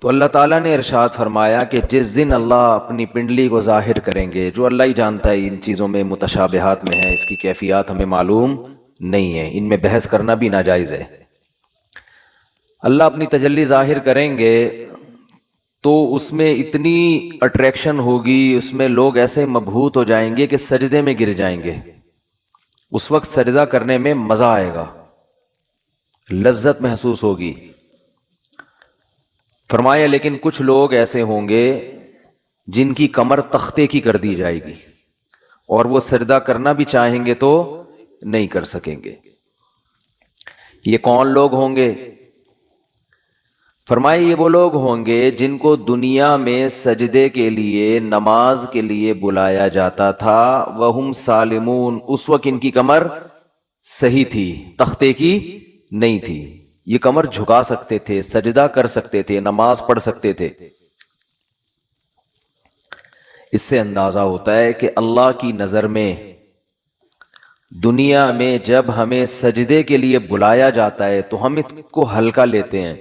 تو اللہ تعالیٰ نے ارشاد فرمایا کہ جس دن اللہ اپنی پنڈلی کو ظاہر کریں گے، جو اللہ ہی جانتا ہے ان چیزوں میں متشابہات میں ہے، اس کی کیفیات ہمیں معلوم نہیں ہے، ان میں بحث کرنا بھی ناجائز ہے۔ اللہ اپنی تجلی ظاہر کریں گے تو اس میں اتنی اٹریکشن ہوگی، اس میں لوگ ایسے مبہوت ہو جائیں گے کہ سجدے میں گر جائیں گے۔ اس وقت سجدہ کرنے میں مزہ آئے گا، لذت محسوس ہوگی۔ فرمایا لیکن کچھ لوگ ایسے ہوں گے جن کی کمر تختے کی کر دی جائے گی، اور وہ سجدہ کرنا بھی چاہیں گے تو نہیں کر سکیں گے۔ یہ کون لوگ ہوں گے؟ فرمایا یہ وہ لوگ ہوں گے جن کو دنیا میں سجدے کے لیے، نماز کے لیے بلایا جاتا تھا، وہم سالمون، اس وقت ان کی کمر صحیح تھی، تختے کی نہیں تھی، یہ کمر جھکا سکتے تھے، سجدہ کر سکتے تھے، نماز پڑھ سکتے تھے۔ اس سے اندازہ ہوتا ہے کہ اللہ کی نظر میں دنیا میں جب ہمیں سجدے کے لیے بلایا جاتا ہے تو ہم اس کو ہلکا لیتے ہیں،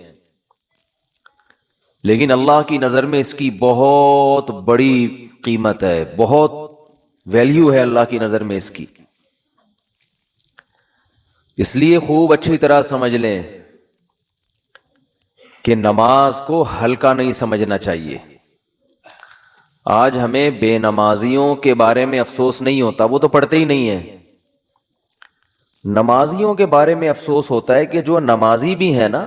لیکن اللہ کی نظر میں اس کی بہت بڑی قیمت ہے، بہت ویلیو ہے اللہ کی نظر میں اس کی۔ اس لیے خوب اچھی طرح سمجھ لیں کہ نماز کو ہلکا نہیں سمجھنا چاہیے۔ آج ہمیں بے نمازیوں کے بارے میں افسوس نہیں ہوتا، وہ تو پڑھتے ہی نہیں ہیں۔ نمازیوں کے بارے میں افسوس ہوتا ہے کہ جو نمازی بھی ہیں نا،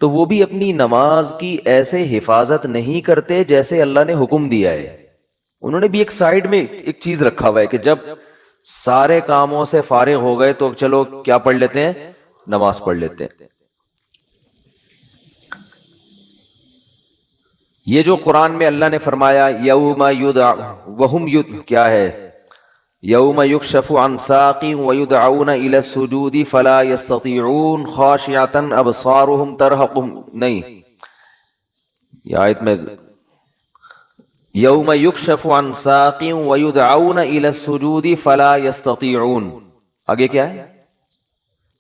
تو وہ بھی اپنی نماز کی ایسے حفاظت نہیں کرتے جیسے اللہ نے حکم دیا ہے۔ انہوں نے بھی ایک سائیڈ میں ایک چیز رکھا ہوا ہے کہ جب سارے کاموں سے فارغ ہو گئے تو چلو کیا پڑھ لیتے ہیں؟ نماز پڑھ لیتے ہیں۔ یہ جو قرآن میں اللہ نے فرمایا یوم وہم کیا ہے، یوم یکشف عن ساق ویدعون الی السجود فلا یستطیعون خاشعۃ ابصارهم ترہقهم، نہیں یہ آیت میں یوم یکشف عن ساق ویدعون الی السجود فلا یستطیعون، آگے کیا ہے؟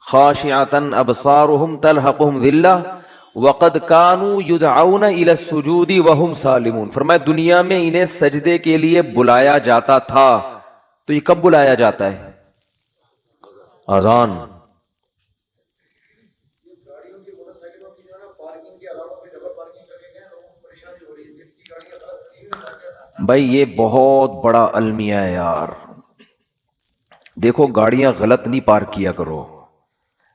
خاشعۃ ابصارهم ترہقهم ذلہ وقد كانوا يدعون الى السجود وهم سالمون۔ فرمایا دنیا میں انہیں سجدے کے لیے بلایا جاتا تھا، تو یہ کب بلایا جاتا ہے؟ اذان۔ بھائی یہ بہت بڑا المیہ ہے یار، دیکھو گاڑیاں غلط نہیں پارک کیا کرو۔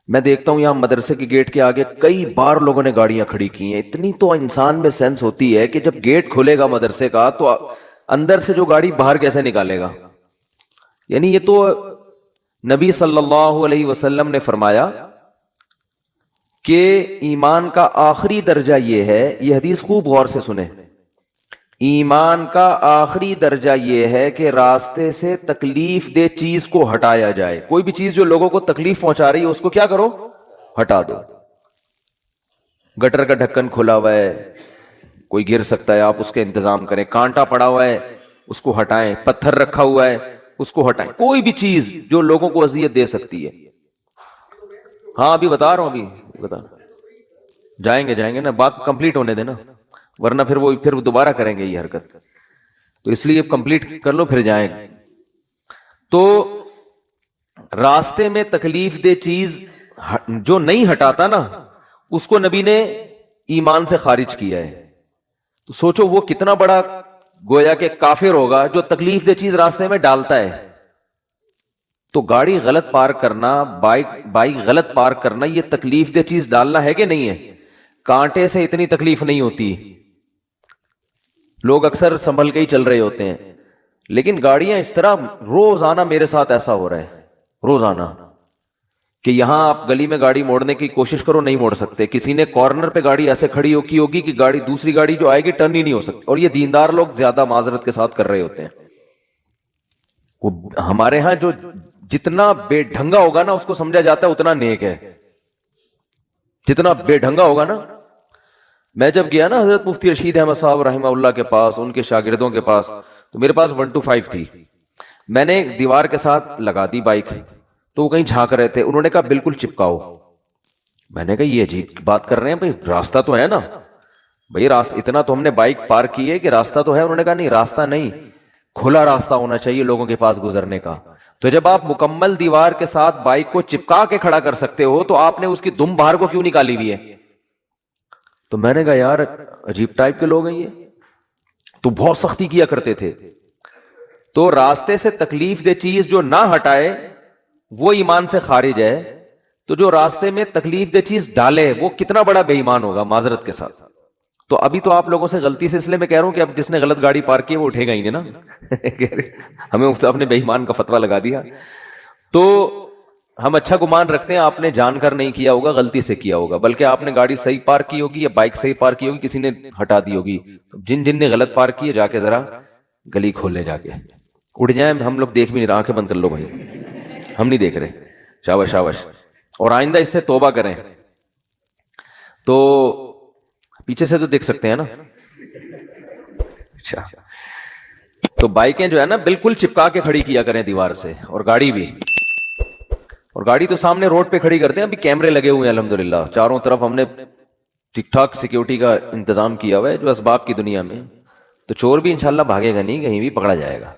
میں دیکھتا ہوں یہاں مدرسے کے گیٹ کے آگے کئی بار لوگوں نے گاڑیاں کھڑی کی ہیں۔ اتنی تو انسان میں سینس ہوتی ہے کہ جب گیٹ کھلے گا مدرسے کا تو اندر سے جو گاڑی باہر کیسے نکالے گا؟ یعنی یہ تو نبی صلی اللہ علیہ وسلم نے فرمایا کہ ایمان کا آخری درجہ یہ ہے، یہ حدیث خوب غور سے سنیں، ایمان کا آخری درجہ یہ ہے کہ راستے سے تکلیف دہ چیز کو ہٹایا جائے۔ کوئی بھی چیز جو لوگوں کو تکلیف پہنچا رہی ہے اس کو کیا کرو؟ ہٹا دو۔ گٹر کا ڈھکن کھلا ہوا ہے، کوئی گر سکتا ہے، آپ اس کا انتظام کریں۔ کانٹا پڑا ہوا ہے اس کو ہٹائیں، پتھر رکھا ہوا ہے اس کو ہٹائیں۔ کوئی بھی چیز جو لوگوں کو اذیت دے سکتی ہے۔ ہاں ابھی بتا رہا ہوں، ابھی بتا جائیں گے نا، بات کمپلیٹ ہونے دینا، ورنہ پھر وہ دوبارہ کریں گے یہ حرکت، تو اس لیے کمپلیٹ کر لو پھر جائیں۔ تو راستے میں تکلیف دہ چیز جو نہیں ہٹاتا نا، اس کو نبی نے ایمان سے خارج کیا ہے۔ تو سوچو وہ کتنا بڑا گویا کہ کافر ہوگا جو تکلیف دہ چیز راستے میں ڈالتا ہے۔ تو گاڑی غلط پارک کرنا، بائک غلط پارک کرنا، یہ تکلیف دہ چیز ڈالنا ہے کہ نہیں ہے؟ کانٹے سے اتنی تکلیف نہیں ہوتی، لوگ اکثر سنبھل کے ہی چل رہے ہوتے ہیں، لیکن گاڑیاں اس طرح، روزانہ میرے ساتھ ایسا ہو رہا ہے روزانہ کہ یہاں آپ گلی میں گاڑی موڑنے کی کوشش کرو نہیں موڑ سکتے، کسی نے کارنر پہ گاڑی ایسے کھڑی کی ہوگی کہ گاڑی دوسری گاڑی جو آئے گی ٹرن ہی نہیں ہو سکتی، اور یہ دیندار لوگ زیادہ معذرت کے ساتھ کر رہے ہوتے ہیں۔ وہ ہمارے ہاں جو جتنا بے ڈھنگا ہوگا نا اس کو سمجھا جاتا ہے اتنا نیک ہے، جتنا بے ڈھنگا ہوگا نا۔ میں جب گیا نا حضرت مفتی رشید احمد صاحب رحمہ اللہ کے پاس، ان کے شاگردوں کے پاس، تو میرے پاس 125 تھی، میں نے دیوار کے ساتھ لگا دی بائک، تو وہ کہیں جھانک رہے تھے، انہوں نے کہا بالکل چپکاؤ۔ میں نے کہا یہ عجیب بات کر رہے ہیں بھائی، راستہ تو ہے نا۔ بھئی راستہ اتنا تو ہم نے بائک پارک کی ہے کہ راستہ تو ہے. انہوں نے کہا نہیں راستہ نہیں, کھلا راستہ ہونا چاہیے لوگوں کے پاس گزرنے کا. تو جب آپ مکمل دیوار کے ساتھ بائک کو چپکا کے کھڑا کر سکتے ہو تو آپ نے اس کی دم باہر کو کیوں نکالی ہوئی ہے؟ تو میں نے کہا یار عجیب ٹائپ کے لوگ ہیں یہ, تو بہت سختی کیا کرتے تھے. تو راستے سے تکلیف دہ چیز جو نہ ہٹائے وہ ایمان سے خارج ہے, تو جو راستے میں تکلیف دہ چیز ڈالے وہ کتنا بڑا بے ایمان ہوگا معذرت کے ساتھ. تو ابھی تو آپ لوگوں سے غلطی سے اس لیے میں کہہ رہا ہوں کہ اب جس نے غلط گاڑی پارک کی وہ اٹھے گا ہی نہیں نا ہمیں اپنے بے ایمان کا فتویٰ لگا دیا. تو ہم اچھا گمان رکھتے ہیں آپ نے جان کر نہیں کیا ہوگا, غلطی سے کیا ہوگا, بلکہ آپ نے گاڑی صحیح پارک کی ہوگی یا بائک صحیح پارک کی ہوگی, کسی نے ہٹا دی ہوگی. تو جن جن نے غلط پارک کی ہے جا کے ذرا گلی کھولنے جا کے اڑ جائیں. ہم لوگ دیکھ بھی نہیں رہے, آنکھیں بند کر لو بھائی, ہم نہیں دیکھ رہے. شاباش شاباش. اور آئندہ اس سے توبہ کریں. تو پیچھے سے تو دیکھ سکتے ہیں نا. اچھا, تو بائکیں جو ہے نا بالکل چپکا کے کھڑی کیا کریں دیوار سے, اور گاڑی بھی. اور گاڑی تو سامنے روڈ پہ کھڑی کرتے ہیں, ابھی کیمرے لگے ہوئے ہیں الحمدللہ چاروں طرف, ہم نے ٹھیک ٹھاک سیکیورٹی کا انتظام کیا ہوا ہے جو اسباب کی دنیا میں. تو چور بھی انشاءاللہ بھاگے گا نہیں, کہیں بھی پکڑا جائے گا.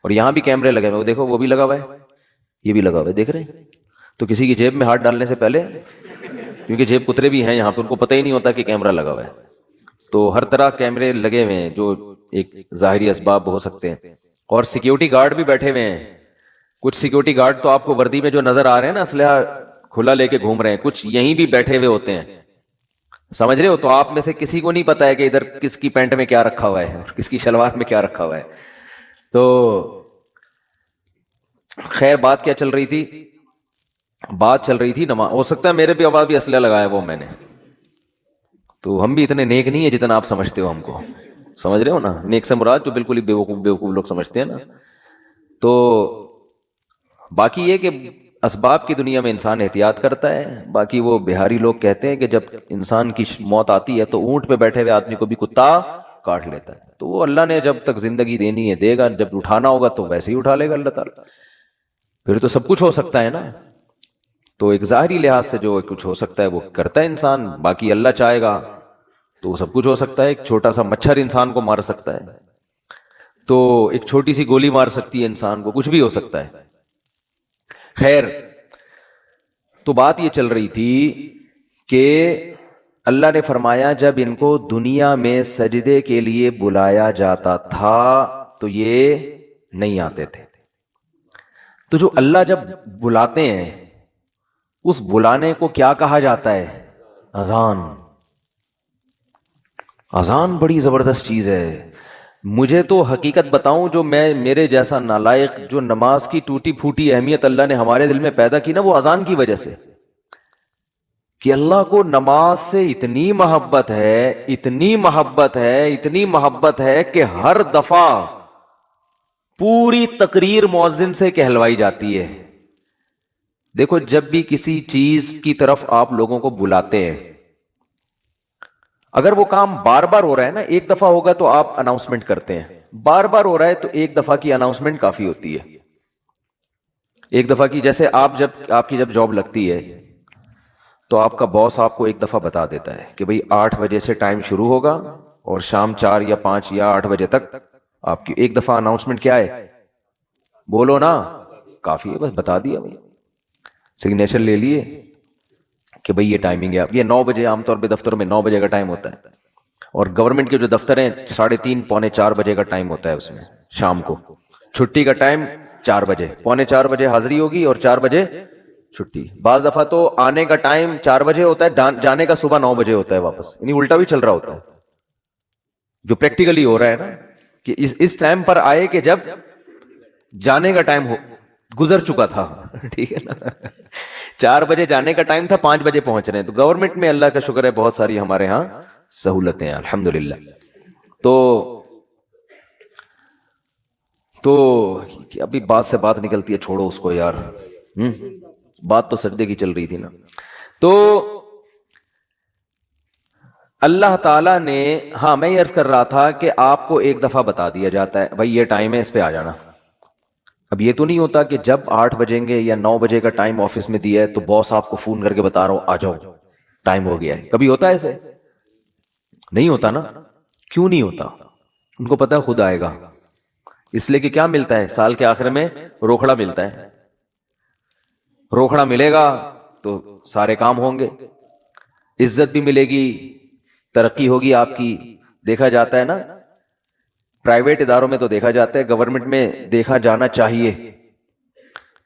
اور یہاں بھی کیمرے لگے ہوئے, وہ دیکھو وہ بھی لگا ہوا ہے, یہ بھی لگا ہوا ہے, دیکھ رہے ہیں. تو کسی کی جیب میں ہاتھ ڈالنے سے پہلے, کیونکہ جیب کترے بھی ہیں یہاں پہ, ان کو پتہ ہی نہیں ہوتا کہ کیمرہ لگا ہوا ہے. تو ہر طرح کیمرے لگے ہوئے ہیں جو ایک ظاہری اسباب ہو سکتے ہیں. اور سیکیورٹی گارڈ بھی بیٹھے ہوئے ہیں. کچھ سیکیورٹی گارڈ تو آپ کو وردی میں جو نظر آ رہے ہیں نا اسلحہ کھلا لے کے گھوم رہے ہیں, کچھ یہیں بھی بیٹھے ہوئے ہوتے ہیں, سمجھ رہے ہو. تو آپ میں سے کسی کو نہیں پتا ہے کہ ادھر کس کی پینٹ میں کیا رکھا ہوا ہے اور کس کی شلوار میں کیا رکھا ہوا ہے. تو خیر بات کیا چل رہی تھی؟ بات چل رہی تھی نماز. ہو سکتا ہے میرے بھی آواز بھی اسلحہ لگایا وہ میں نے, تو ہم بھی اتنے نیک نہیں ہیں جتنا آپ سمجھتے ہو ہم کو, سمجھ رہے ہو نا. نیک سے مراد جو بالکل ہی بیوقوف لوگ سمجھتے ہیں نا. تو باقی یہ کہ اسباب کی دنیا میں انسان احتیاط کرتا ہے. باقی وہ بہاری لوگ کہتے ہیں کہ جب انسان کی موت آتی ہے تو اونٹ پہ بیٹھے ہوئے آدمی کو بھی کتا کاٹ لیتا ہے. تو وہ اللہ نے جب تک زندگی دینی ہے دے گا, جب اٹھانا ہوگا تو ویسے ہی اٹھا لے گا اللہ تعالیٰ. پھر تو سب کچھ ہو سکتا ہے نا. تو ایک ظاہری لحاظ سے جو کچھ ہو سکتا ہے وہ کرتا ہے انسان, باقی اللہ چاہے گا تو سب کچھ ہو سکتا ہے. ایک چھوٹا سا مچھر انسان کو مار سکتا ہے, تو ایک چھوٹی سی گولی مار سکتی ہے انسان کو, کچھ بھی ہو سکتا ہے. خیر, تو بات یہ چل رہی تھی کہ اللہ نے فرمایا جب ان کو دنیا میں سجدے کے لیے بلایا جاتا تھا تو یہ نہیں آتے تھے. تو جو اللہ جب بلاتے ہیں اس بلانے کو کیا کہا جاتا ہے؟ اذان. اذان بڑی زبردست چیز ہے. مجھے تو حقیقت بتاؤں, جو میں میرے جیسا نالائق جو نماز کی ٹوٹی پھوٹی اہمیت اللہ نے ہمارے دل میں پیدا کی نا, وہ اذان کی وجہ سے, کہ اللہ کو نماز سے اتنی محبت ہے, اتنی محبت ہے, اتنی محبت ہے کہ ہر دفعہ پوری تقریر مؤذن سے کہلوائی جاتی ہے. دیکھو جب بھی کسی چیز کی طرف آپ لوگوں کو بلاتے ہیں, اگر وہ کام بار بار ہو رہا ہے نا, ایک دفعہ ہوگا تو آپ اناؤنسمنٹ کرتے ہیں, بار بار ہو رہا ہے تو ایک دفعہ کی اناؤنسمنٹ کافی ہوتی ہے. ایک دفعہ کی, جیسے آپ کی جب جاب لگتی ہے تو آپ کا باس آپ کو ایک دفعہ بتا دیتا ہے کہ بھئی 8 بجے سے ٹائم شروع ہوگا اور شام 4 یا 5 یا 8 بجے تک آپ کی ایک دفعہ اناؤنسمنٹ کیا ہے, بولو نا, کافی ہے, بس بتا دیا بھئی, سگنیچر لے لیے کہ بھئی یہ ٹائمنگ ہے. آپ یہ 9 بجے عام طور پہ دفتروں میں 9 بجے کا ٹائم ہوتا ہے, اور گورنمنٹ کے جو دفتر ہیں 3:30 پونے 4 بجے کا ٹائم ہوتا ہے اس میں شام کو. چھٹی کا ٹائم 4 بجے, پونے 4 بجے حاضری ہوگی اور 4 بجے چھٹی. بعض دفعہ تو آنے کا ٹائم 4 بجے ہوتا ہے, جانے کا صبح 9 بجے ہوتا ہے واپس, یعنی الٹا بھی چل رہا ہوتا ہے. جو پریکٹیکلی ہو رہا ہے نا کہ اس ٹائم پر آئے کہ جب جانے کا ٹائم گزر چکا تھا, ٹھیک ہے نا. 4 بجے جانے کا ٹائم تھا, 5 بجے پہنچ رہے ہیں. تو گورنمنٹ میں اللہ کا شکر ہے بہت ساری ہمارے ہاں سہولتیں ہیں الحمدللہ. تو ابھی بات سے بات نکلتی ہے, چھوڑو اس کو یار, بات تو سجدے کی چل رہی تھی نا. تو اللہ تعالیٰ نے, ہاں میں یہ عرض کر رہا تھا کہ آپ کو ایک دفعہ بتا دیا جاتا ہے بھائی یہ ٹائم ہے, اس پہ آ جانا. اب یہ تو نہیں ہوتا کہ جب 8 بجیں گے یا 9 بجے کا ٹائم آفس میں دیا ہے تو باس آپ کو فون کر کے بتا رہا ہوں آ جاؤ ٹائم ہو گیا ہے. کبھی ہوتا ہے ایسے؟ نہیں ہوتا نا. کیوں نہیں ہوتا؟ ان کو پتا خود آئے گا. اس لیے کہ کیا ملتا ہے سال کے آخر میں؟ روکھڑا ملتا ہے. روکھڑا ملے گا تو سارے کام ہوں گے, عزت بھی ملے گی, ترقی ہوگی آپ کی. دیکھا جاتا ہے نا پرائیویٹ اداروں میں, تو دیکھا جاتا ہے, گورنمنٹ میں دیکھا جانا چاہیے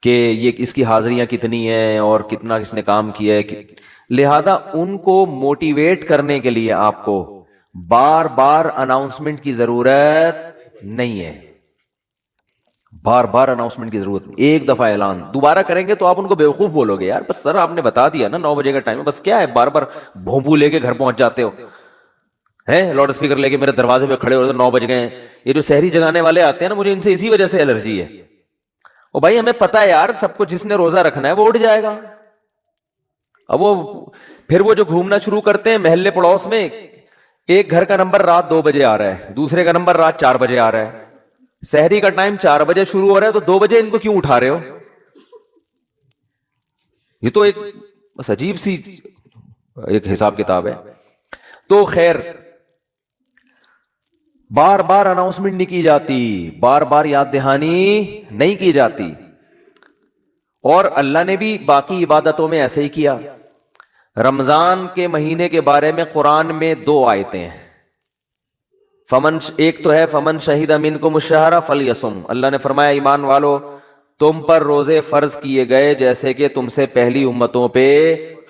کہ یہ اس کی حاضریاں کتنی ہیں اور کتنا اس نے کام کیا ہے. لہذا ان کو موٹیویٹ کرنے کے لیے آپ کو بار بار اناؤنسمنٹ کی ضرورت نہیں ہے. بار بار اناؤنسمنٹ کی ضرورت نہیں. ایک دفعہ اعلان دوبارہ کریں گے تو آپ ان کو بیوقوف بولو گے, یار بس سر آپ نے بتا دیا نا 9 بجے کا ٹائم ہے, بس کیا ہے بار بار بھونپو لے کے گھر پہنچ جاتے ہو ہیں, لاؤڈ اسپیکر لے کے میرے دروازے پہ کھڑے ہو 9 بج گئے. یہ جو سحری جگانے والے آتے ہیں نا, مجھے ان سے اسی وجہ سے الرجی ہے. او بھائی ہمیں پتا ہے یار سب کو, جس نے روزہ رکھنا ہے وہ اٹھ جائے گا. اب وہ پھر وہ جو گھومنا شروع کرتے ہیں محلے پڑوس میں, ایک گھر کا نمبر رات 2 بجے آ رہا ہے, دوسرے کا نمبر رات 4 بجے آ رہا ہے. سحری کا ٹائم 4 بجے شروع ہو رہا ہے تو 2 بجے ان کو کیوں اٹھا رہے ہو؟ یہ تو ایک بس عجیب سی ایک حساب کتاب ہے. تو خیر بار بار اناؤنسمنٹ نہیں کی جاتی, بار بار یاد دہانی نہیں کی جاتی. اور اللہ نے بھی باقی عبادتوں میں ایسے ہی کیا. رمضان کے مہینے کے بارے میں قرآن میں 2 آیتیں ہیں. ایک تو ہے فمن شہید منکم الشہر فلیصم. اللہ نے فرمایا ایمان والو تم پر روزے فرض کیے گئے جیسے کہ تم سے پہلی امتوں پہ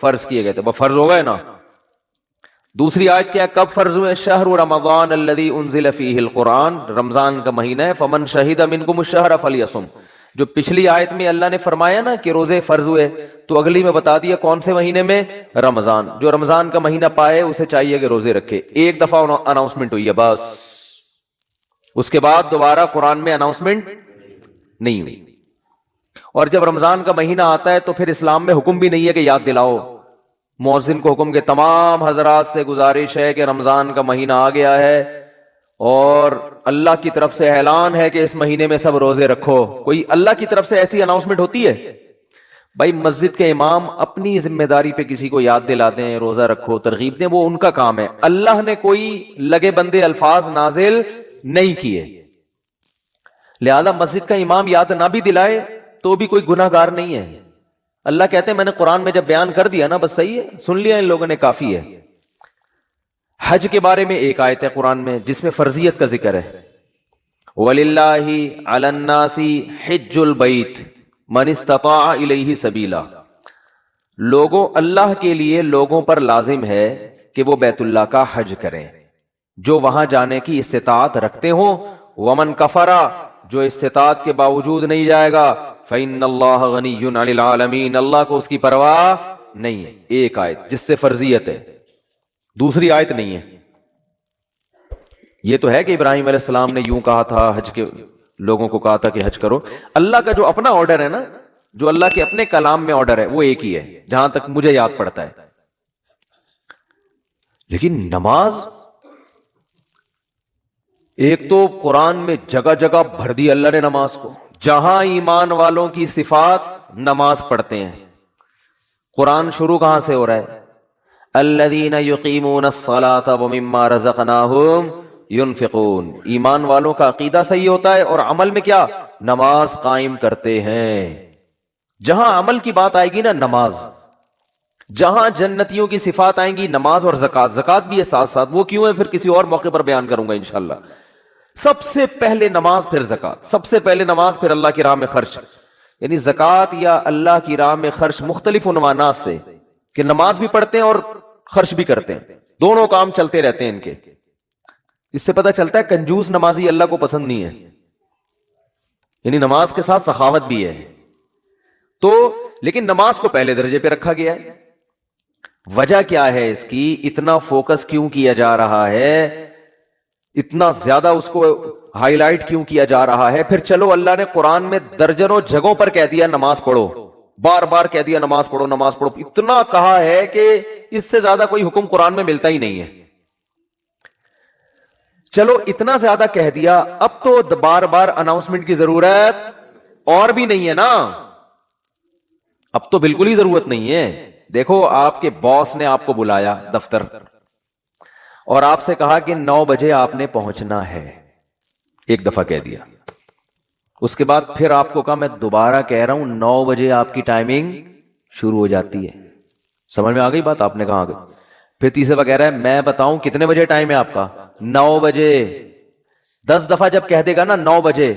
فرض کیے گئے تھے. فرض ہو گئے نا. دوسری آیت کیا, کب فرض ہوئے؟ شہر رمضان الذی انزل فیہ القرآن, رمضان کا مہینہ ہے. فمن شہید منکم الشہر فلیصم. جو پچھلی آیت میں اللہ نے فرمایا نا کہ روزے فرض ہوئے, تو اگلی میں بتا دیا کون سے مہینے میں؟ رمضان. جو رمضان کا مہینہ پائے اسے چاہیے کہ روزے رکھے. ایک دفعہ اناؤنسمنٹ ہوئی ہے بس, اس کے بعد دوبارہ قرآن میں اناؤنسمنٹ نہیں ہوئی. اور جب رمضان کا مہینہ آتا ہے تو پھر اسلام میں حکم بھی نہیں ہے کہ یاد دلاؤ. مؤذن کو حکم کہ تمام حضرات سے گزارش ہے کہ رمضان کا مہینہ آ گیا ہے اور اللہ کی طرف سے اعلان ہے کہ اس مہینے میں سب روزے رکھو. کوئی اللہ کی طرف سے ایسی اناؤنسمنٹ ہوتی ہے؟ بھائی مسجد کے امام اپنی ذمہ داری پہ کسی کو یاد دلا دیں روزہ رکھو, ترغیب دیں, وہ ان کا کام ہے. اللہ نے کوئی لگے بندے الفاظ نازل نہیں کیے. لہذا مسجد کا امام یاد نہ بھی دلائے تو بھی کوئی گناہ گار نہیں ہے. اللہ کہتے ہیں میں نے قرآن میں جب بیان کر دیا نا بس صحیح ہے, سن لیا ان لوگوں نے, کافی ہے. حج کے بارے میں ایک آیت ہے قرآن میں جس میں فرضیت کا ذکر ہے. وَلِلَّهِ عَلَى النَّاسِ حِجُّ الْبَيْتِ مَنِ اسْتَطَاعَ إِلَيْهِ سَبِيلًا. لوگوں, اللہ کے لیے لوگوں پر لازم ہے کہ وہ بیت اللہ کا حج کریں جو وہاں جانے کی استطاعت رکھتے ہوں. وَمَنْ كَفَرَ, جو استطاعت کے باوجود نہیں جائے گا, فَإِنَّ اللَّهَ غَنِيٌّ عَنِ الْعَالَمِينَ, اللہ کو اس کی پرواہ نہیں ہے. ایک آیت جس سے فرضیت ہے, دوسری آیت نہیں ہے. یہ تو ہے کہ ابراہیم علیہ السلام نے یوں کہا تھا, حج کے لوگوں کو کہا تھا کہ حج کرو. اللہ کا جو اپنا آرڈر ہے نا, جو اللہ کے اپنے کلام میں آرڈر ہے وہ ایک ہی ہے جہاں تک مجھے یاد پڑتا ہے. لیکن نماز, ایک تو قرآن میں جگہ جگہ بھر دی اللہ نے نماز کو, جہاں ایمان والوں کی صفات نماز پڑھتے ہیں. قرآن شروع کہاں سے ہو رہا ہے؟ الذین یقیمون الصلاۃ ومما رزقناہم ينفقون. ایمان والوں کا عقیدہ صحیح ہوتا ہے اور عمل میں کیا؟ نماز قائم کرتے ہیں. جہاں عمل کی بات آئے گی نا نماز, جہاں جنتیوں کی صفات آئیں گی نماز اور زکات. زکات بھی ہے ساتھ ساتھ, وہ کیوں ہے پھر کسی اور موقع پر بیان کروں گا انشاءاللہ. سب سے پہلے نماز پھر زکات, سب سے پہلے نماز پھر اللہ کی راہ میں خرچ. یعنی زکات یا اللہ کی راہ میں خرچ مختلف عنوانات سے, کہ نماز بھی پڑھتے ہیں اور خرچ بھی کرتے ہیں, دونوں کام چلتے رہتے ہیں ان کے. اس سے پتہ چلتا ہے کنجوس نمازی اللہ کو پسند نہیں ہے. یعنی نماز کے ساتھ سخاوت بھی ہے. تو لیکن نماز کو پہلے درجے پہ رکھا گیا ہے. وجہ کیا ہے اس کی؟ اتنا فوکس کیوں کیا جا رہا ہے, اتنا زیادہ اس کو ہائی لائٹ کیوں کیا جا رہا ہے؟ پھر چلو اللہ نے قرآن میں درجنوں جگہوں پر کہہ دیا نماز پڑھو, بار بار کہہ دیا نماز پڑھو نماز پڑھو. اتنا کہا ہے کہ اس سے زیادہ کوئی حکم قرآن میں ملتا ہی نہیں ہے. چلو اتنا زیادہ کہہ دیا, اب تو بار بار اناؤنسمنٹ کی ضرورت اور بھی نہیں ہے نا. اب تو بالکل ہی ضرورت نہیں ہے. دیکھو آپ کے باس نے آپ کو بلایا دفتر, اور آپ سے کہا کہ 9 بجے آپ نے پہنچنا ہے، ایک دفعہ کہہ دیا، اس کے بعد پھر آپ کو کہا میں دوبارہ کہہ رہا ہوں 9 بجے آپ کی ٹائمنگ شروع ہو جاتی ہے. سمجھ میں آ گئی بات؟ آپ نے کہا آ گئی. پھر تیسرے دفعہ کہہ رہا ہے میں بتاؤں کتنے بجے ٹائم ہے آپ کا؟ 9 بجے. 10 دفعہ جب کہہ دے گا نا 9 بجے،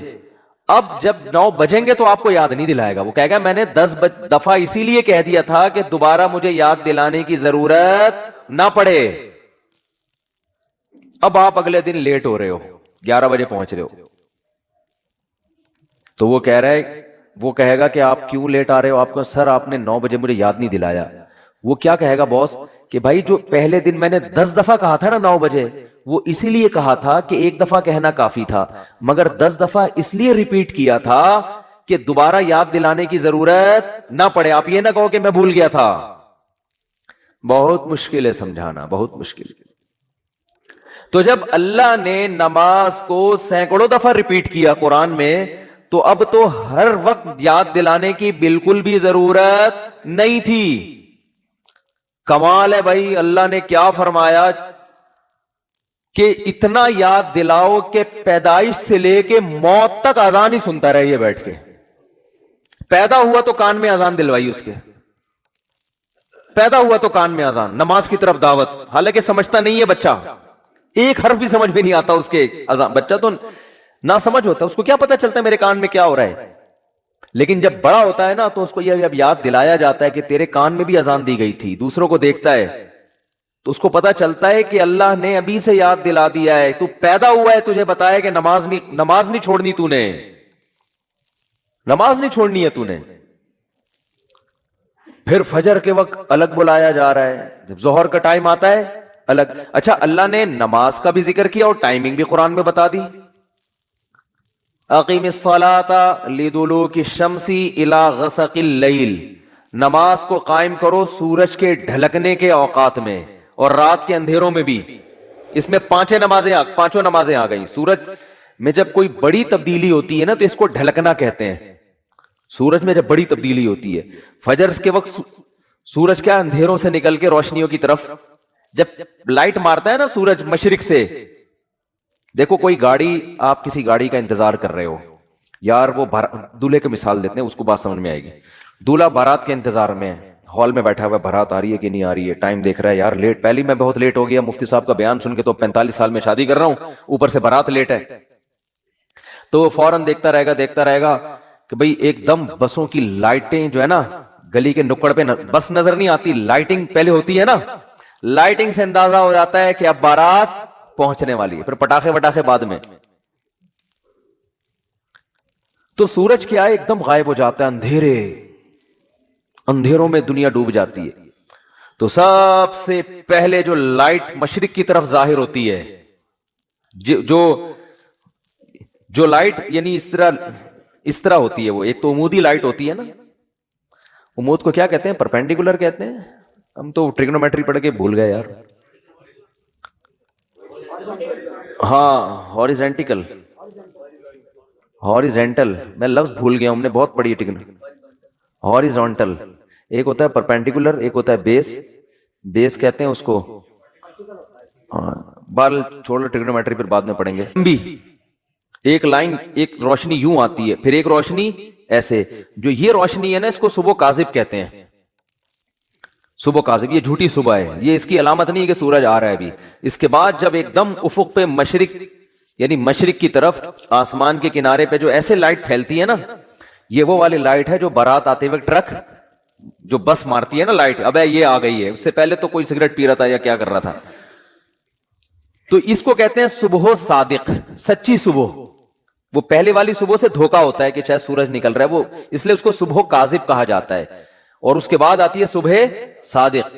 اب جب 9 بجیں گے تو آپ کو یاد نہیں دلائے گا، وہ کہے گا میں نے 10 دفعہ اسی لیے کہہ دیا تھا کہ دوبارہ مجھے یاد دلانے کی ضرورت نہ پڑے. اب آپ اگلے دن لیٹ ہو رہے ہو، 11 بجے پہنچ رہے ہو، تو وہ کہہ رہا ہے، وہ کہے گا کہ آپ کیوں لیٹ آ رہے ہو؟ آپ کو سر آپ نے 9 بجے مجھے یاد نہیں دلایا. وہ کیا کہے گا باس کہ بھائی جو پہلے دن میں نے 10 دفعہ کہا تھا نا 9 بجے، وہ اسی لیے کہا تھا کہ ایک دفعہ کہنا کافی تھا، مگر 10 دفعہ اس لیے ریپیٹ کیا تھا کہ دوبارہ یاد دلانے کی ضرورت نہ پڑے. آپ یہ نہ کہو کہ میں بھول گیا تھا. بہت مشکل ہے سمجھانا، بہت مشکل. تو جب اللہ نے نماز کو سینکڑوں دفعہ ریپیٹ کیا قرآن میں، تو اب تو ہر وقت یاد دلانے کی بالکل بھی ضرورت نہیں تھی. کمال ہے بھائی، اللہ نے کیا فرمایا کہ اتنا یاد دلاؤ کہ پیدائش سے لے کے موت تک اذان ہی سنتا رہے بیٹھ کے. پیدا ہوا تو کان میں اذان دلوائی اس کے، پیدا ہوا تو کان میں اذان، نماز کی طرف دعوت، حالانکہ سمجھتا نہیں ہے بچہ، ایک حرف بھی سمجھ میں نہیں آتا اس کے اذان. بچہ تو نہ سمجھ ہوتا ہے، اس کو کیا پتا چلتا ہے میرے کان میں کیا ہو رہا ہے. لیکن جب بڑا ہوتا ہے نا تو اس کو یہ اب یاد دلایا جاتا ہے کہ تیرے کان میں بھی اذان دی گئی تھی، دوسروں کو دیکھتا ہے تو اس کو پتا چلتا ہے کہ اللہ نے ابھی سے یاد دلا دیا ہے. تو پیدا ہوا ہے تجھے بتایا کہ نماز نہیں چھوڑنی، تو نے نماز نہیں چھوڑنی ہے تو نے. پھر فجر کے وقت الگ بلایا جا رہا ہے، جب ظہر کا ٹائم آتا ہے الگ. اچھا اللہ نے نماز کا بھی ذکر کیا اور ٹائمنگ بھی قرآن میں بتا دی. اقیم الصلاۃ لدلوک الشمس الی غسق اللیل، نماز کو قائم کرو سورج کے ڈھلکنے کے اوقات میں اور رات کے اندھیروں میں بھی. اس میں پانچوں نمازیں آ گئی. سورج میں جب کوئی بڑی تبدیلی ہوتی ہے نا تو اس کو ڈھلکنا کہتے ہیں. سورج میں جب بڑی تبدیلی ہوتی ہے، فجر کے وقت سورج کیا اندھیروں سے نکل کے روشنیوں کی طرف جب لائٹ مارتا ہے نا سورج مشرق سے. دیکھو کوئی گاڑی، آپ کسی گاڑی کا انتظار کر رہے ہو یار، وہ دولہے کی مثال دیتے ہیں، اس کو بات سمجھ میں آئے گی. دولہا بارات کے انتظار میں ہال میں بیٹھا ہوا ہے، بارات آ رہی ہے کہ نہیں آ رہی ہے، ٹائم دیکھ رہا ہے یار لیٹ، پہلی میں بہت لیٹ ہو گیا مفتی صاحب کا بیان سن کے، تو 45 سال میں شادی کر رہا ہوں، اوپر سے بارات لیٹ ہے. تو وہ فوراً دیکھتا رہے گا کہ بھئی ایک دم بسوں کی لائٹیں جو ہے نا گلی کے نکڑ پہ بس نظر نہیں آتی، لائٹنگ پہلے ہوتی ہے نا، لائٹنگ سے اندازہ ہو جاتا ہے کہ اب بارات پہنچنے والی ہے. پھر پٹاخے وٹاخے بعد میں. تو سورج کیا ہے ایک دم غائب ہو جاتا ہے، اندھیروں میں دنیا ڈوب جاتی ہے. تو سب سے پہلے جو لائٹ مشرق کی طرف ظاہر ہوتی ہے، جو لائٹ یعنی اس طرح ہوتی ہے، وہ ایک تو عمودی لائٹ ہوتی ہے نا، عمود کو کیا کہتے ہیں؟ پرپینڈیکولر کہتے ہیں. ہم تو ٹریگنومیٹری پڑھ کے بھول گئے یار. ہاں ہاریزنٹل میں لفظ بھول گیا ہوں، ہم نے بہت پڑھی ہے. ہاریزونٹل ایک ہوتا ہے، پرپینڈیکولر ایک ہوتا ہے بیس کہتے ہیں اس کو. بال چھوڑو، ٹریگنومیٹری پھر بعد میں پڑھیں گے. ایک لائن، ایک روشنی یوں آتی ہے، پھر ایک روشنی ایسے. جو یہ روشنی ہے نا اس کو صبح کاذب کہتے ہیں. صبح کاذب، یہ جھوٹی صبح ہے، یہ اس کی علامت نہیں کہ سورج آ رہا ہے ابھی. اس کے بعد جب ایک دم افق پہ مشرق یعنی مشرق کی طرف آسمان کے کنارے پہ جو ایسے لائٹ پھیلتی ہے نا، یہ وہ والی لائٹ ہے جو بارات آتے وقت ٹرک جو بس مارتی ہے نا لائٹ، اب یہ آ گئی ہے. اس سے پہلے تو کوئی سگریٹ پی رہا تھا یا کیا کر رہا تھا. تو اس کو کہتے ہیں صبح صادق، سچی صبح. وہ پہلے والی صبح سے دھوکا ہوتا ہے کہ شاید سورج نکل رہا ہے، وہ اس لیے اس کو صبح کاذب کہا جاتا ہے. اور اس کے بعد آتی ہے صبح صادق.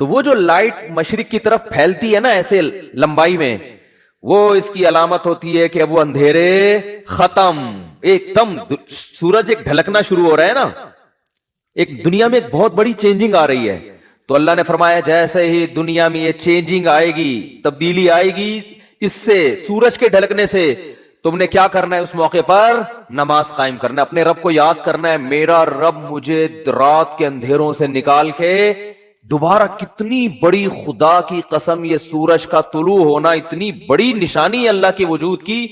تو وہ جو لائٹ مشرق کی طرف پھیلتی ہے نا ایسے لمبائی میں، وہ اس کی علامت ہوتی ہے کہ اب وہ اندھیرے ختم، ایک دم سورج ایک ڈھلکنا شروع ہو رہا ہے نا، ایک دنیا میں ایک بہت بڑی چینجنگ آ رہی ہے. تو اللہ نے فرمایا جیسے ہی دنیا میں یہ چینجنگ آئے گی، تبدیلی آئے گی اس سے، سورج کے ڈھلکنے سے، تم نے کیا کرنا ہے اس موقع پر؟ نماز قائم کرنا ہے، اپنے رب کو یاد کرنا ہے، میرا رب مجھے رات کے اندھیروں سے نکال کے دوبارہ کتنی بڑی خدا کی قسم یہ سورج کا طلوع ہونا اتنی بڑی نشانی ہے اللہ کے وجود کی.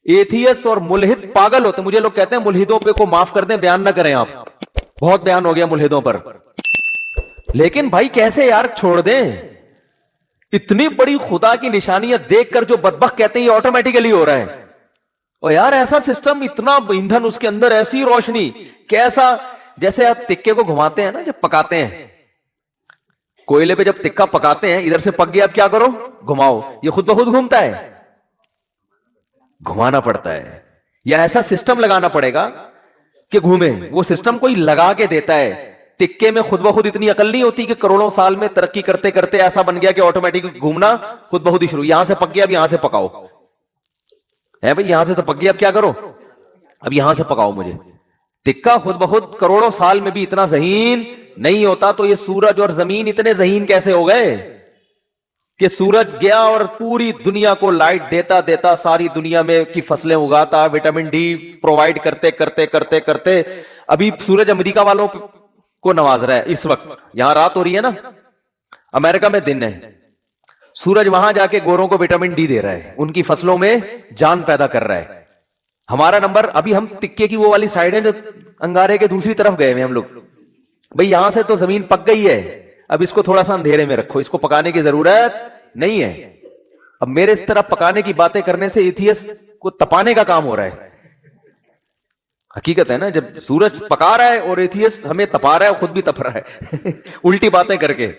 ایتھیس اور ملحد پاگل ہوتے. مجھے لوگ کہتے ہیں ملحدوں پہ کو معاف کر دیں, بیان نہ کریں آپ, بہت بیان ہو گیا ملحدوں پر. لیکن بھائی کیسے یار چھوڑ دیں؟ اتنی بڑی خدا کی نشانیاں دیکھ کر جو بدبخت کہتے ہیں یہ آٹومیٹیکلی ہو رہا ہے. اور یار ایسا سسٹم, اتنا ایندھن اس کے اندر, ایسی روشنی, کیسا جیسے آپ تکے کو گھماتے ہیں نا جب پکاتے ہیں, کوئلے پہ جب تکا پکاتے ہیں ادھر سے پک گیا, اب کیا کرو, گھماؤ, یہ خود بخود گھومتا ہے, گھمانا پڑتا ہے. یا ایسا سسٹم لگانا پڑے گا کہ گھومے. وہ سسٹم کوئی لگا کے دیتا ہے. تکے میں خود بخود اتنی عقل نہیں ہوتی کہ کروڑوں سال میں ترقی کرتے کرتے ایسا بن گیا کہ آٹومیٹک گھومنا خود بخود ہی شروع. یہاں سے پک گیا, اب یہاں سے پکاؤ ہے بھائی, یہاں سے تو پک گیا, اب کیا کرو, اب یہاں سے پکاؤ مجھے. تکا خود بخود کروڑوں سال میں بھی اتنا ذہین نہیں ہوتا, تو یہ سورج اور زمین اتنے ذہین کیسے ہو گئے کہ سورج گیا اور پوری دنیا کو لائٹ دیتا دیتا ساری دنیا میں کی فصلیں اگاتا, وٹامن ڈی پرووائڈ کرتے کرتے کرتے کرتے ابھی سورج امریکہ والوں کو نواز رہا ہے. اس وقت یہاں رات ہو رہی ہے نا, امریکہ میں دن ہے, سورج وہاں جا کے گوروں کو وٹامن ڈی دے رہا ہے, ان کی فصلوں میں جان پیدا کر رہا ہے. ہمارا نمبر ابھی, ہم تکے کی وہ والی سائڈ ہے جو انگارے کے دوسری طرف گئے ہیں ہم لوگ. بھئی یہاں سے تو زمین پک گئی ہے, اب اس کو تھوڑا سا اندھیرے میں رکھو, اس کو پکانے کی ضرورت نہیں ہے. اب میرے اس طرح پکانے کی باتیں کرنے سے ایتھیس کو تپانے کا کام ہو رہا ہے. حقیقت ہے نا, جب سورج پکا رہا ہے اور ایتھیس ہمیں تپا رہا ہے, خود بھی تپ رہا ہے الٹی باتیں کر کے.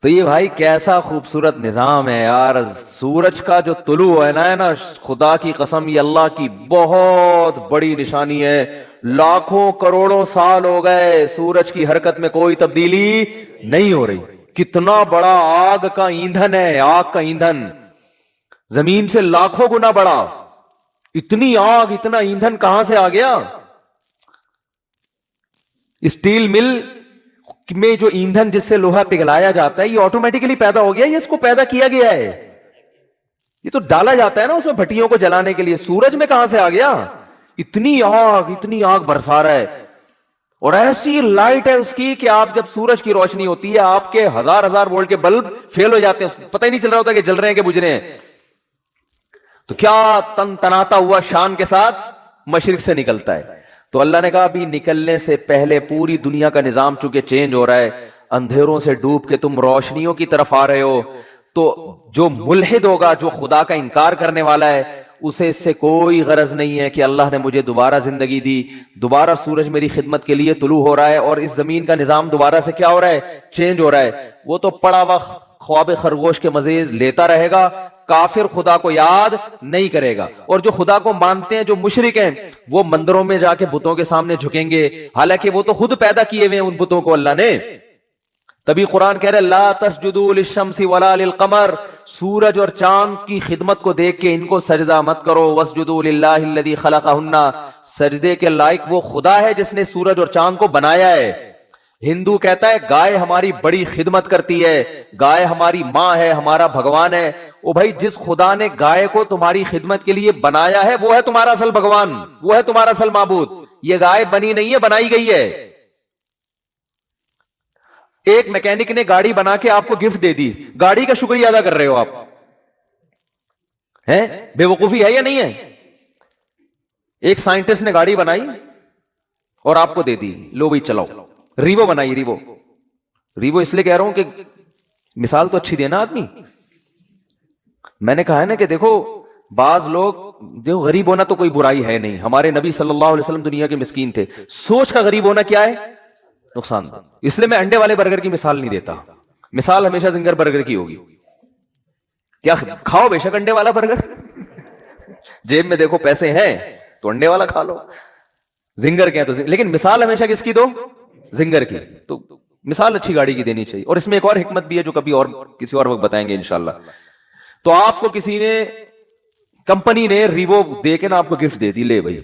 تو یہ بھائی کیسا خوبصورت نظام ہے یار. سورج کا جو طلوع ہے نا, خدا کی قسم یہ اللہ کی بہت بڑی نشانی ہے. لاکھوں کروڑوں سال ہو گئے سورج کی حرکت میں کوئی تبدیلی نہیں ہو رہی. کتنا بڑا آگ کا ایندھن ہے, آگ کا ایندھن زمین سے لاکھوں گنا بڑا. اتنی آگ, اتنا ایندھن کہاں سے آ گیا؟ اسٹیل مل میں جو ایندھن جس سے لوہا پگھلایا جاتا ہے یہ آٹومیٹکلی پیدا ہو گیا, یہ اس کو پیدا کیا گیا ہے. یہ تو ڈالا جاتا ہے نا اس میں بھٹیوں کو جلانے کے لیے. سورج میں کہاں سے آ گیا؟ اتنی آگ برسا رہا ہے, اور ایسی لائٹ ہے اس کی کہ آپ جب سورج کی روشنی ہوتی ہے آپ کے ہزار وولٹ کے بلب فیل ہو جاتے ہیں, پتہ ہی نہیں چل رہا ہوتا کہ جل رہے ہیں کہ بجھ رہے ہیں. تو کیا تناتا ہوا شان کے ساتھ مشرق سے نکلتا ہے. تو اللہ نے کہا ابھی نکلنے سے پہلے پوری دنیا کا نظام چونکہ چینج ہو رہا ہے, اندھیروں سے ڈوب کے تم روشنیوں کی طرف آ رہے ہو, تو جو ملحد ہوگا, جو خدا کا انکار کرنے والا ہے, اسے اس سے کوئی غرض نہیں ہے کہ اللہ نے مجھے دوبارہ زندگی دی, دوبارہ سورج میری خدمت کے لیے طلوع ہو رہا ہے اور اس زمین کا نظام دوبارہ سے کیا ہو رہا ہے, چینج ہو رہا ہے. وہ تو پڑا وقت خواب خرگوش کے مزے لیتا رہے گا, کافر خدا کو یاد نہیں کرے گا. اور جو خدا کو مانتے ہیں, جو مشرک ہیں, وہ مندروں میں جا کے بتوں کے سامنے جھکیں گے, حالانکہ وہ تو خود پیدا کیے ہوئے ہیں ان بتوں کو اللہ نے. تبھی قرآن کہہ رہے لا تسجدوا للشمس ولا للقمر, سورج اور چاند کی خدمت کو دیکھ کے ان کو سجدہ مت کرو. واسجدوا للہ الذی خلقہن, سجدے کے لائق وہ خدا ہے جس نے سورج اور چاند کو بنایا ہے. ہندو کہتا ہے گائے ہماری بڑی خدمت کرتی ہے, گائے ہماری ماں ہے, ہمارا بھگوان ہے. او بھائی جس خدا نے گائے کو تمہاری خدمت کے لیے بنایا ہے وہ ہے تمہارا اصل بھگوان, وہ ہے تمہارا اصل معبود. یہ گائے بنی نہیں ہے, بنائی گئی ہے. ایک میکینک نے گاڑی بنا کے آپ کو گفٹ دے دی, گاڑی کا شکریہ ادا کر رہے ہو آپ, ہیں بے وقوفی ہے یا نہیں ہے؟ ایک سائنٹسٹ نے گاڑی بنائی اور آپ کو دے دی, لو بھائی چلاؤ. ریوو بنائی, ریوو اس لیے کہہ رہا ہوں کہ مثال تو اچھی دینا آدمی. میں نے کہا ہے نا کہ دیکھو بعض لوگ, دیکھو غریب ہونا تو کوئی برائی ہے نہیں, ہمارے نبی صلی اللہ علیہ وسلم دنیا کے مسکین تھے. سوچ کا غریب ہونا کیا ہے, نقصان دہ. اس لیے میں انڈے والے برگر کی مثال نہیں دیتا, مثال ہمیشہ زنگر برگر کی ہوگی. کیا کھاؤ بے شک انڈے والا برگر, جیب میں دیکھو پیسے ہیں تو انڈے والا کھا لو, زنگر کے ہیں تو لیکن مثال ہمیشہ کس کی دو, زنگر کی. تو مثال اچھی گاڑی کی دینی چاہیے. اور اس میں ایک اور حکمت بھی ہے جو کبھی اور کسی اور وقت بتائیں گے انشاءاللہ. تو آپ کو کسی نے, کمپنی نے ریوو دے کے نا آپ کو گفٹ دے دی, لے بھائی.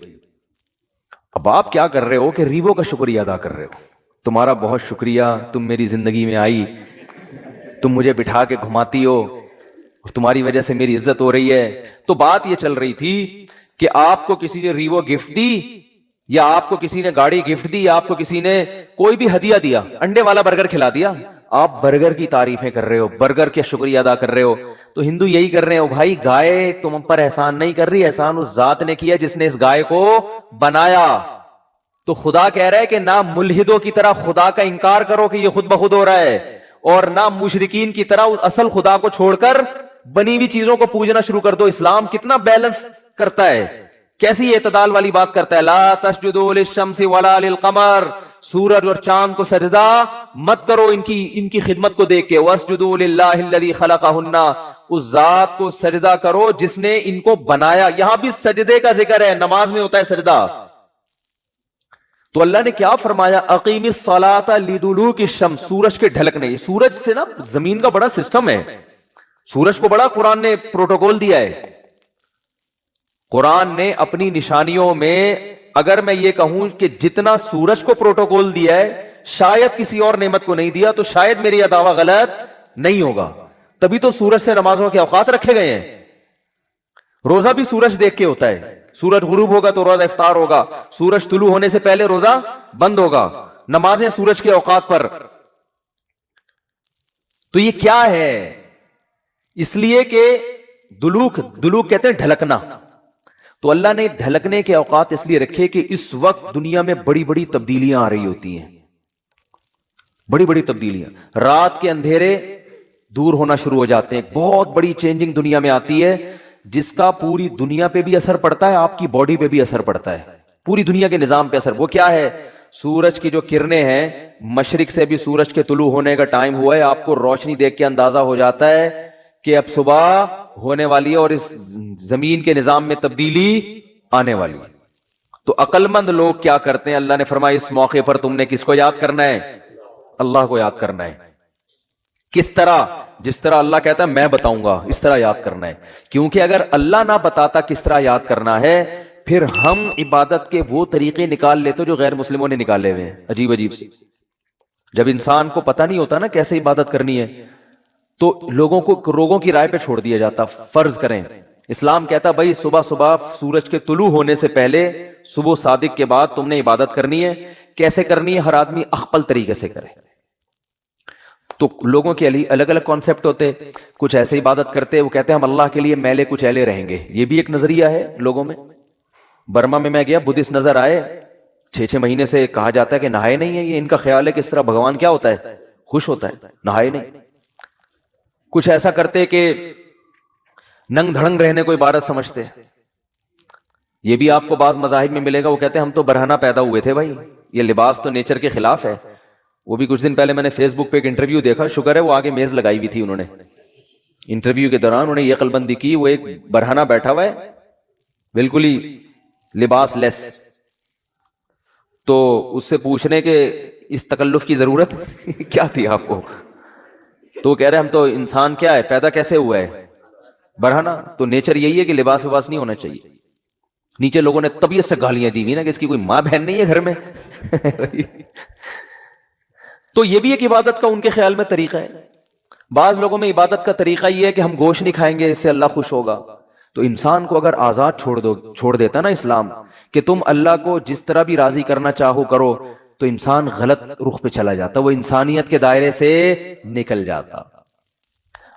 اب آپ کیا کر رہے ہو کہ ریوو کا شکریہ ادا کر رہے ہو, تمہارا بہت شکریہ, تم میری زندگی میں آئی, تم مجھے بٹھا کے گھماتی ہو, اور تمہاری وجہ سے میری عزت ہو رہی ہے. تو بات یہ چل رہی تھی کہ آپ کو کسی نے ریوو گفٹ دی یا آپ کو کسی نے گاڑی گفٹ دی, آپ کو کسی نے کوئی بھی ہدیہ دیا, انڈے والا برگر کھلا دیا, آپ برگر کی تعریفیں کر رہے ہو, برگر کے شکریہ ادا کر رہے ہو. تو ہندو یہی کر رہے ہو بھائی, گائے تم پر احسان نہیں کر رہی, احسان اس ذات نے کیا جس نے اس گائے کو بنایا. تو خدا کہہ رہا ہے کہ نہ ملحدوں کی طرح خدا کا انکار کرو کہ یہ خود بخود ہو رہا ہے, اور نہ مشرکین کی طرح اصل خدا کو چھوڑ کر بنی ہوئی چیزوں کو پوجنا شروع کر دو. اسلام کتنا بیلنس کرتا ہے, کیسی اعتدال والی بات کرتا ہے. لا تسجدوا للشمس ولا للقمر, سورج اور چاند کو سجدہ مت کرو ان کی خدمت کو دیکھ کے. واسجدوا للہ الذی خلقہن, اس ذات کو سجدہ کرو جس نے ان کو بنایا. یہاں بھی سجدے کا ذکر ہے, نماز میں ہوتا ہے سجدہ. تو اللہ نے کیا فرمایا, اقیم الصلاۃ لدلوک الشمس, سورج کے ڈھلکنے. سورج سے نا زمین کا بڑا سسٹم ہے, سورج کو بڑا قرآن نے پروٹوکول دیا ہے. قرآن نے اپنی نشانیوں میں اگر میں یہ کہوں کہ جتنا سورج کو پروٹوکول دیا ہے شاید کسی اور نعمت کو نہیں دیا, تو شاید میری یہ دعویٰ غلط نہیں ہوگا. تبھی تو سورج سے نمازوں کے اوقات رکھے گئے ہیں. روزہ بھی سورج دیکھ کے ہوتا ہے, سورج غروب ہوگا تو روزہ افطار ہوگا, سورج طلوع ہونے سے پہلے روزہ بند ہوگا, نمازیں سورج کے اوقات پر. تو یہ کیا ہے؟ اس لیے کہ دلوک کہتے ہیں ڈھلکنا. تو اللہ نے ڈھلکنے کے اوقات اس لیے رکھے کہ اس وقت دنیا میں بڑی بڑی تبدیلیاں آ رہی ہوتی ہیں, بڑی بڑی تبدیلیاں. رات کے اندھیرے دور ہونا شروع ہو جاتے ہیں, بہت بڑی چینجنگ دنیا میں آتی ہے جس کا پوری دنیا پہ بھی اثر پڑتا ہے, آپ کی باڈی پہ بھی اثر پڑتا ہے, پوری دنیا کے نظام پہ اثر. وہ کیا ہے؟ سورج کی جو کرنیں ہیں, مشرق سے بھی سورج کے طلوع ہونے کا ٹائم ہوا ہے, آپ کو روشنی دیکھ کے اندازہ ہو جاتا ہے کہ اب صبح ہونے والی ہے اور اس زمین کے نظام میں تبدیلی آنے والی ہے. تو عقل مند لوگ کیا کرتے ہیں؟ اللہ نے فرمایا اس موقع پر تم نے کس کو یاد کرنا ہے؟ اللہ کو یاد کرنا ہے. کس طرح؟ جس طرح اللہ کہتا ہے میں بتاؤں گا اس طرح یاد کرنا ہے. کیونکہ اگر اللہ نہ بتاتا کس طرح یاد کرنا ہے, پھر ہم عبادت کے وہ طریقے نکال لیتے جو غیر مسلموں نے نکالے ہوئے ہیں, عجیب عجیب سے. جب انسان کو پتہ نہیں ہوتا نا کیسے عبادت کرنی ہے, تو لوگوں کی رائے پہ چھوڑ دیا جاتا. فرض کریں اسلام کہتا بھائی صبح صبح سورج کے طلوع ہونے سے پہلے, صبح صادق کے بعد تم نے عبادت کرنی ہے. کیسے کرنی ہے؟ ہر آدمی اخپل طریقے سے کرے. تو لوگوں کے لیے الگ الگ کانسیپٹ ہوتے. کچھ ایسے عبادت کرتے, وہ کہتے ہیں ہم اللہ کے لیے میلے کچیلے رہیں گے. یہ بھی ایک نظریہ ہے لوگوں میں. برما میں گیا, بدھسٹ نظر آئے, 6 مہینے سے کہا جاتا ہے کہ نہائے نہیں ہے. یہ ان کا خیال ہے کہ اس طرح بھگوان کیا ہوتا ہے؟ خوش ہوتا ہے, نہائے نہیں. کچھ ایسا کرتے کہ ننگ دھڑنگ رہنے کو عبادت سمجھتے. یہ بھی آپ کو بعض مذاہب میں ملے گا, وہ کہتے ہیں ہم تو برہنہ پیدا ہوئے تھے بھائی, یہ لباس تو نیچر کے خلاف ہے. وہ بھی کچھ دن پہلے میں نے فیس بک پہ ایک انٹرویو دیکھا, شکر ہے وہ آگے میز لگائی ہوئی تھی انہوں نے. انٹرویو کے دوران انہوں نے یہ عقل بندی کی, وہ ایک برہنہ بیٹھا ہوا ہے بالکل ہی لباس لیس. تو اس سے پوچھنے کے اس تکلف کی ضرورت کیا تھی آپ کو؟ تو کہہ رہے ہم تو انسان کیا ہے, پیدا کیسے ہوا ہے؟ برہنہ. تو نیچر یہی ہے کہ لباس وباس نہیں ہونا چاہیے. نیچے لوگوں نے طبیعت سے گالیاں دی ہوئی نا کہ اس کی کوئی ماں بہن نہیں ہے گھر میں. تو یہ بھی ایک عبادت کا ان کے خیال میں طریقہ ہے. بعض لوگوں میں عبادت کا طریقہ یہ ہے کہ ہم گوشت نہیں کھائیں گے, اس سے اللہ خوش ہوگا. تو انسان کو اگر آزاد چھوڑ دیتا نا اسلام کہ تم اللہ کو جس طرح بھی راضی کرنا چاہو کرو, تو انسان غلط رخ پہ چلا جاتا, وہ انسانیت کے دائرے سے نکل جاتا.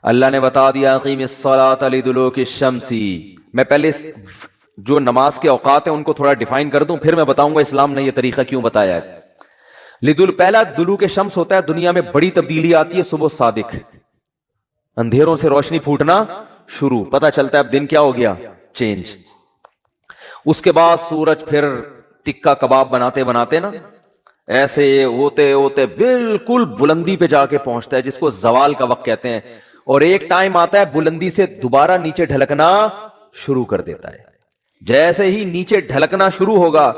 اللہ نے بتا دیا اقیم الصلاۃ لدلوک الشمس. میں پہلے جو نماز کے اوقات ہیں ان کو تھوڑا ڈیفائن کر دوں, پھر میں بتاؤں گا اسلام نے یہ طریقہ کیوں بتایا ہے. پہلا دلوک شمس ہوتا ہے, دنیا میں بڑی تبدیلی آتی ہے صبح صادق, اندھیروں سے روشنی پھوٹنا شروع, پتہ چلتا ہے اب دن کیا ہو گیا, چینج. اس کے بعد سورج پھر ٹکا کباب بناتے بناتے نا ایسے ہوتے ہوتے بالکل بلندی پہ جا کے پہنچتا ہے جس کو زوال کا وقت کہتے ہیں. اور ایک ٹائم آتا ہے بلندی سے دوبارہ نیچے ڈھلکنا شروع کر دیتا ہے. جیسے ہی نیچے ڈھلکنا شروع ہوگا,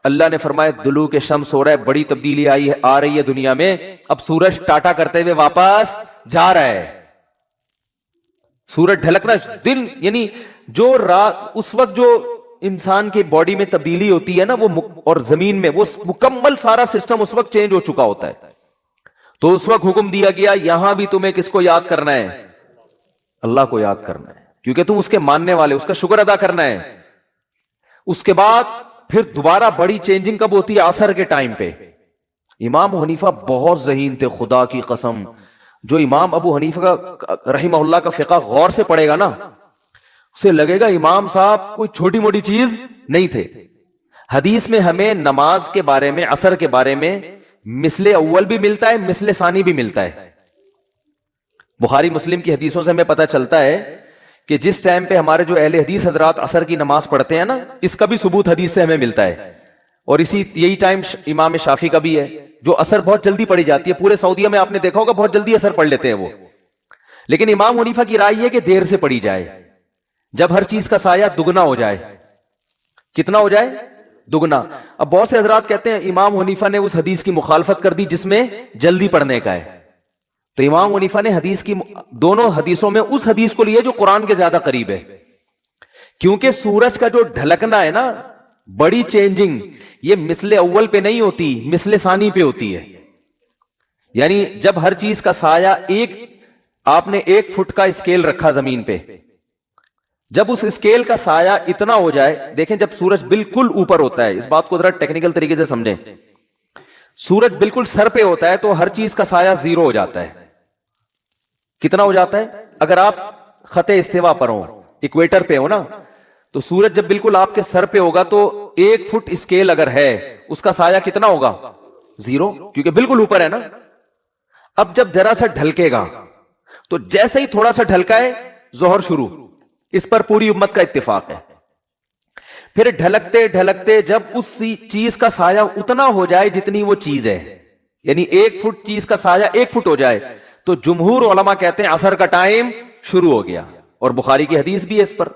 اللہ نے فرمایا دلوک شمس ہو رہا ہے, بڑی تبدیلی آ رہی ہے دنیا میں. اب سورج ٹاٹا کرتے ہوئے واپس جا رہا ہے. سورج ڈھلکنا دن یعنی جو رات, اس وقت جو انسان کی باڈی میں تبدیلی ہوتی ہے نا وہ اور زمین میں, وہ مکمل سارا سسٹم اس وقت چینج ہو چکا ہوتا ہے. تو اس وقت حکم دیا گیا یہاں بھی تمہیں کس کو یاد کرنا ہے؟ اللہ کو یاد کرنا ہے, کیونکہ تم اس کے ماننے والے, اس کا شکر ادا کرنا ہے. اس کے بعد پھر دوبارہ بڑی چینجنگ کب ہوتی ہے؟ عصر کے ٹائم پہ. امام حنیفہ بہت ذہین تھے خدا کی قسم. جو امام ابو حنیفہ کا رحمہ اللہ کا فقہ غور سے پڑھے گا نا, اسے لگے گا امام صاحب کوئی چھوٹی موٹی چیز نہیں تھے. حدیث میں ہمیں نماز کے بارے میں, عصر کے بارے میں مثل اول بھی ملتا ہے, مثل ثانی بھی ملتا ہے. بخاری مسلم کی حدیثوں سے ہمیں پتہ چلتا ہے کہ جس ٹائم پہ ہمارے جو اہل حدیث حضرات عصر کی نماز پڑھتے ہیں نا, اس کا بھی ثبوت حدیث سے ہمیں ملتا ہے. اور یہی ٹائم امام شافعی کا بھی ہے, جو عصر بہت جلدی پڑھی جاتی ہے. پورے سعودیہ میں آپ نے دیکھا ہوگا بہت جلدی عصر پڑھ لیتے ہیں وہ. لیکن امام حنیفہ کی رائے یہ کہ دیر سے پڑھی جائے, جب ہر چیز کا سایہ دگنا ہو جائے. کتنا ہو جائے؟ دگنا. اب بہت سے حضرات کہتے ہیں امام حنیفہ نے اس حدیث کی مخالفت کر دی جس میں جلدی پڑھنے کا ہے. تو امام حنیفہ نے حدیث کی دونوں حدیثوں میں اس حدیث کو لیا جو قرآن کے زیادہ قریب ہے. کیونکہ سورج کا جو ڈھلکنا ہے نا, بڑی چینجنگ, یہ مثل اول پہ نہیں ہوتی, مثل ثانی پہ ہوتی ہے. یعنی جب ہر چیز کا سایہ آپ نے 1 فٹ کا اسکیل رکھا زمین پہ, جب اس اسکیل کا سایہ اتنا ہو جائے, دیکھیں جب سورج بالکل اوپر ہوتا ہے, اس بات کو ذرا ٹیکنیکل طریقے سے سمجھیں, سورج بالکل سر پہ ہوتا ہے تو ہر چیز کا سایہ 0 ہو جاتا ہے. کتنا ہو جاتا ہے؟ اگر آپ خط استوا پر ہو, ایکویٹر پہ ہو نا, تو سورج جب بالکل آپ کے سر پہ ہوگا تو 1 فٹ اسکیل اگر ہے, اس کا سایہ کتنا ہوگا؟ 0, کیونکہ بالکل اوپر ہے نا. اب جب ذرا سا ڈھلکے گا تو جیسے ہی تھوڑا سا ڈھلکا ہے ظہر شروع. اس پر پوری امت کا اتفاق ہے. پھر ڈھلکتے ڈھلکتے جب اس چیز کا سایہ اتنا ہو جائے جتنی وہ چیز ہے, یعنی 1 فٹ چیز کا سایہ 1 فٹ ہو جائے, تو جمہور علماء کہتے ہیں عصر کا ٹائم شروع ہو گیا. اور بخاری کی حدیث بھی ہے اس پر.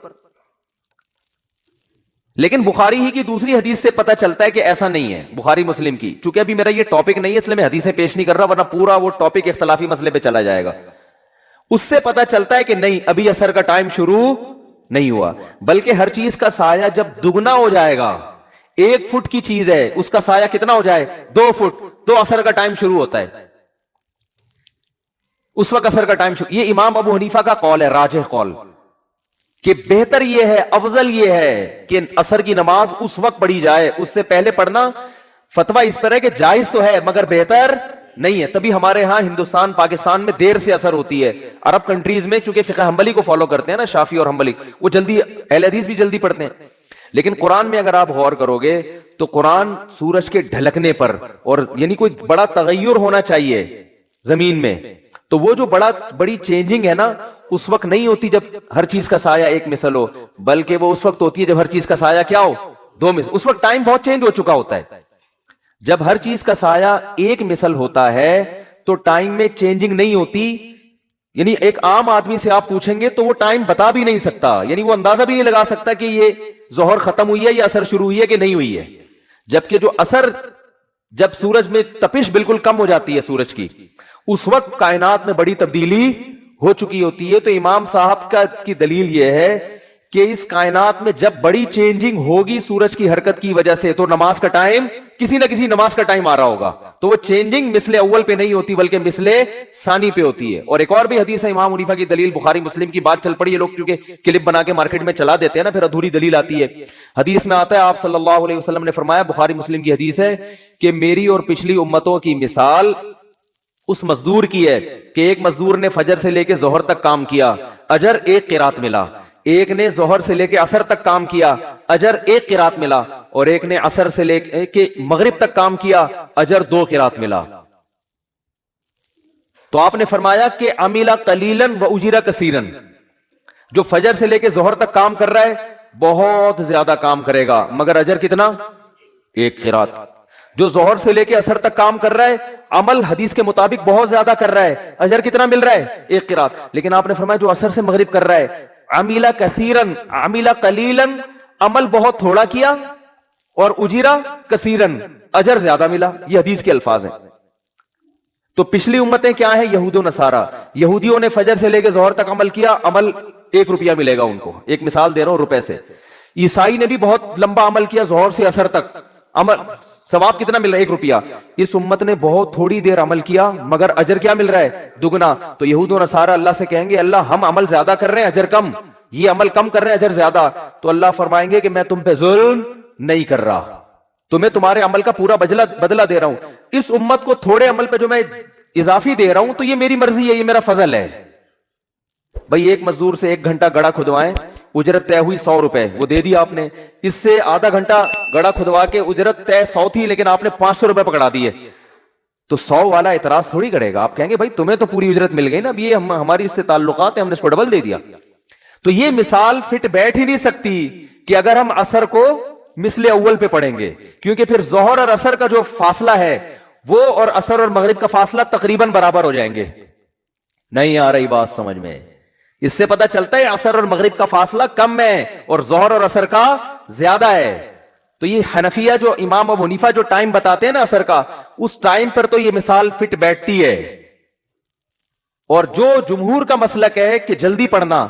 لیکن بخاری ہی کی دوسری حدیث سے پتہ چلتا ہے کہ ایسا نہیں ہے. بخاری مسلم کی, چونکہ ابھی میرا یہ ٹاپک نہیں ہے اس لیے میں حدیثیں پیش نہیں کر رہا, ورنہ پورا وہ ٹاپک اختلافی مسئلے پہ چلا جائے گا. اس سے پتہ چلتا ہے کہ نہیں, ابھی عصر کا ٹائم شروع نہیں ہوا, بلکہ ہر چیز کا سایہ جب دگنا ہو جائے گا, 1 فٹ کی چیز ہے اس کا سایہ کتنا ہو جائے؟ 2 فٹ, تو عصر کا ٹائم شروع ہوتا ہے. اس وقت عصر کا ٹائم شروع. یہ امام ابو حنیفہ کا قول ہے, راجح قول, کہ بہتر یہ ہے, افضل یہ ہے کہ عصر کی نماز اس وقت پڑھی جائے, اس سے پہلے پڑھنا فتویٰ اس پر ہے کہ جائز تو ہے مگر بہتر نہیں ہے. تبھی ہمارے ہاں ہندوستان پاکستان میں دیر سے عصر ہوتی ہے. عرب کنٹریز میں چونکہ فقہ حنبلی کو فالو کرتے ہیں نا, شافعی اور حنبلی, وہ جلدی اہل حدیث بھی جلدی پڑھتے ہیں. لیکن قرآن میں اگر آپ غور کرو گے تو قرآن سورج کے ڈھلکنے پر, اور یعنی کوئی بڑا تغیر ہونا چاہیے زمین میں, تو وہ جو بڑی چینجنگ ہے نا, اس وقت نہیں ہوتی جب ہر چیز کا سایہ 1 مثل ہو, بلکہ وہ اس وقت ہوتی ہے جب ہر چیز کا سایہ کیا ہو؟ 2 مثل. اس وقت ٹائم بہت چینج ہو چکا ہوتا ہے. جب ہر چیز کا سایہ 1 مثل ہوتا ہے تو ٹائم میں چینجنگ نہیں ہوتی. یعنی ایک عام آدمی سے آپ پوچھیں گے تو وہ ٹائم بتا بھی نہیں سکتا, یعنی وہ اندازہ بھی نہیں لگا سکتا کہ یہ ظہر ختم ہوئی ہے یا عصر شروع ہوئی ہے کہ نہیں ہوئی ہے. جبکہ جو عصر, جب سورج میں تپش بالکل کم ہو جاتی ہے سورج کی, اس وقت کائنات میں بڑی تبدیلی ہو چکی ہوتی ہے. تو امام صاحب کی دلیل یہ ہے کہ اس کائنات میں جب بڑی چینجنگ ہوگی سورج کی حرکت کی وجہ سے, تو نماز کا ٹائم, کسی نہ کسی نماز کا ٹائم آ رہا ہوگا. تو وہ چینجنگ مثل اول پہ نہیں ہوتی بلکہ مثل ثانی پہ ہوتی ہے. اور ایک اور بھی حدیث ہے امام حنیفہ کی دلیل, بخاری مسلم کی, بات چل پڑی ہے, لوگ کیونکہ کلپ بنا کے مارکیٹ میں چلا دیتے ہیں نا, پھر ادھوری دلیل آتی ہے. حدیث میں آتا ہے آپ صلی اللہ علیہ وسلم نے فرمایا, بخاری مسلم کی حدیث ہے, کہ میری اور پچھلی امتوں کی مثال اس مزدور کی ہے کہ ایک مزدور نے فجر سے لے کے ظہر تک کام کیا, اجر 1 قرات ملا. ایک نے ظہر سے لے کے عصر تک کام کیا, اجر 1 قرات ملا. اور ایک نے عصر سے لے کے مغرب تک کام کیا, اجر 2 قرات ملا. تو آپ نے فرمایا کہ عمل قلیلا و اجر کثیرا, جو فجر سے لے کے ظہر تک کام کر رہا ہے بہت زیادہ کام کرے گا, مگر اجر کتنا؟ 1 قرات. جو ظہر سے لے کے عصر تک کام کر رہا ہے, عمل حدیث کے مطابق بہت زیادہ کر رہا ہے, اجر کتنا مل رہا ہے؟ 1 قرات. لیکن آپ نے فرمایا جو عصر سے مغرب کر رہا ہے, عمل کثیرا عمل قلیلا, عمل بہت تھوڑا کیا, اور اجرا کثیرا, اجر زیادہ ملا. یہ حدیث کے الفاظ ہیں. تو پچھلی امتیں کیا ہیں؟ یہود و نصارہ. یہودیوں نے فجر سے لے کے ظہر تک عمل کیا, عمل 1 روپیہ ملے گا ان کو, ایک مثال دے رہا ہوں روپے سے. عیسائی نے بھی بہت لمبا عمل کیا, ظہر سے عصر تک عمل, ثواب کتنا مل رہا ہے؟ 1 روپیہ. اس امت نے بہت تھوڑی دیر عمل کیا مگر اجر کیا مل رہا ہے؟ دگنا. تو یہود و نصارہ اللہ سے کہیں گے اللہ ہم عمل زیادہ کر رہے ہیں اجر کم, یہ عمل کم کر رہے ہیں اجر زیادہ. تو اللہ فرمائیں گے کہ میں تم پہ ظلم نہیں کر رہا, تمہیں تمہارے عمل کا پورا بدلہ دے رہا ہوں. اس امت کو تھوڑے عمل پہ جو میں اضافی دے رہا ہوں تو یہ میری مرضی ہے, یہ میرا فضل ہے. بھائی ایک مزدور سے 1 گھنٹہ گڑھا کھدوائیں, اجرت طے ہوئی 100 روپے, وہ دے دیا آپ نے. اس سے آدھا گھنٹہ گڑھا کھدوا کے اجرت طے 100 تھی لیکن آپ نے 500 روپے پکڑا دیے, تو 100 والا اعتراض تھوڑی کرے گا. آپ کہیں گے بھائی تمہیں تو پوری اجرت مل گئی نا, اب یہ ہماری اس سے تعلقات ہیں, ہم نے اس کو ڈبل دے دیا. تو یہ مثال فٹ بیٹھ ہی نہیں سکتی کہ اگر ہم عصر کو مثل اول پہ پڑھیں گے, کیونکہ پھر ظہر اور عصر کا جو فاصلہ ہے وہ اور عصر اور مغرب کا فاصلہ تقریباً برابر ہو جائیں گے. نہیں آ رہی بات سمجھ میں؟ اس سے پتہ چلتا ہے عصر اور مغرب کا فاصلہ کم ہے اور ظہر اور عصر کا زیادہ ہے. تو یہ حنفیہ جو امام ابو حنیفہ جو ٹائم بتاتے ہیں نا عصر کا, اس ٹائم پر تو یہ مثال فٹ بیٹھتی ہے. اور جو جمہور کا مسلک ہے کہ جلدی پڑھنا,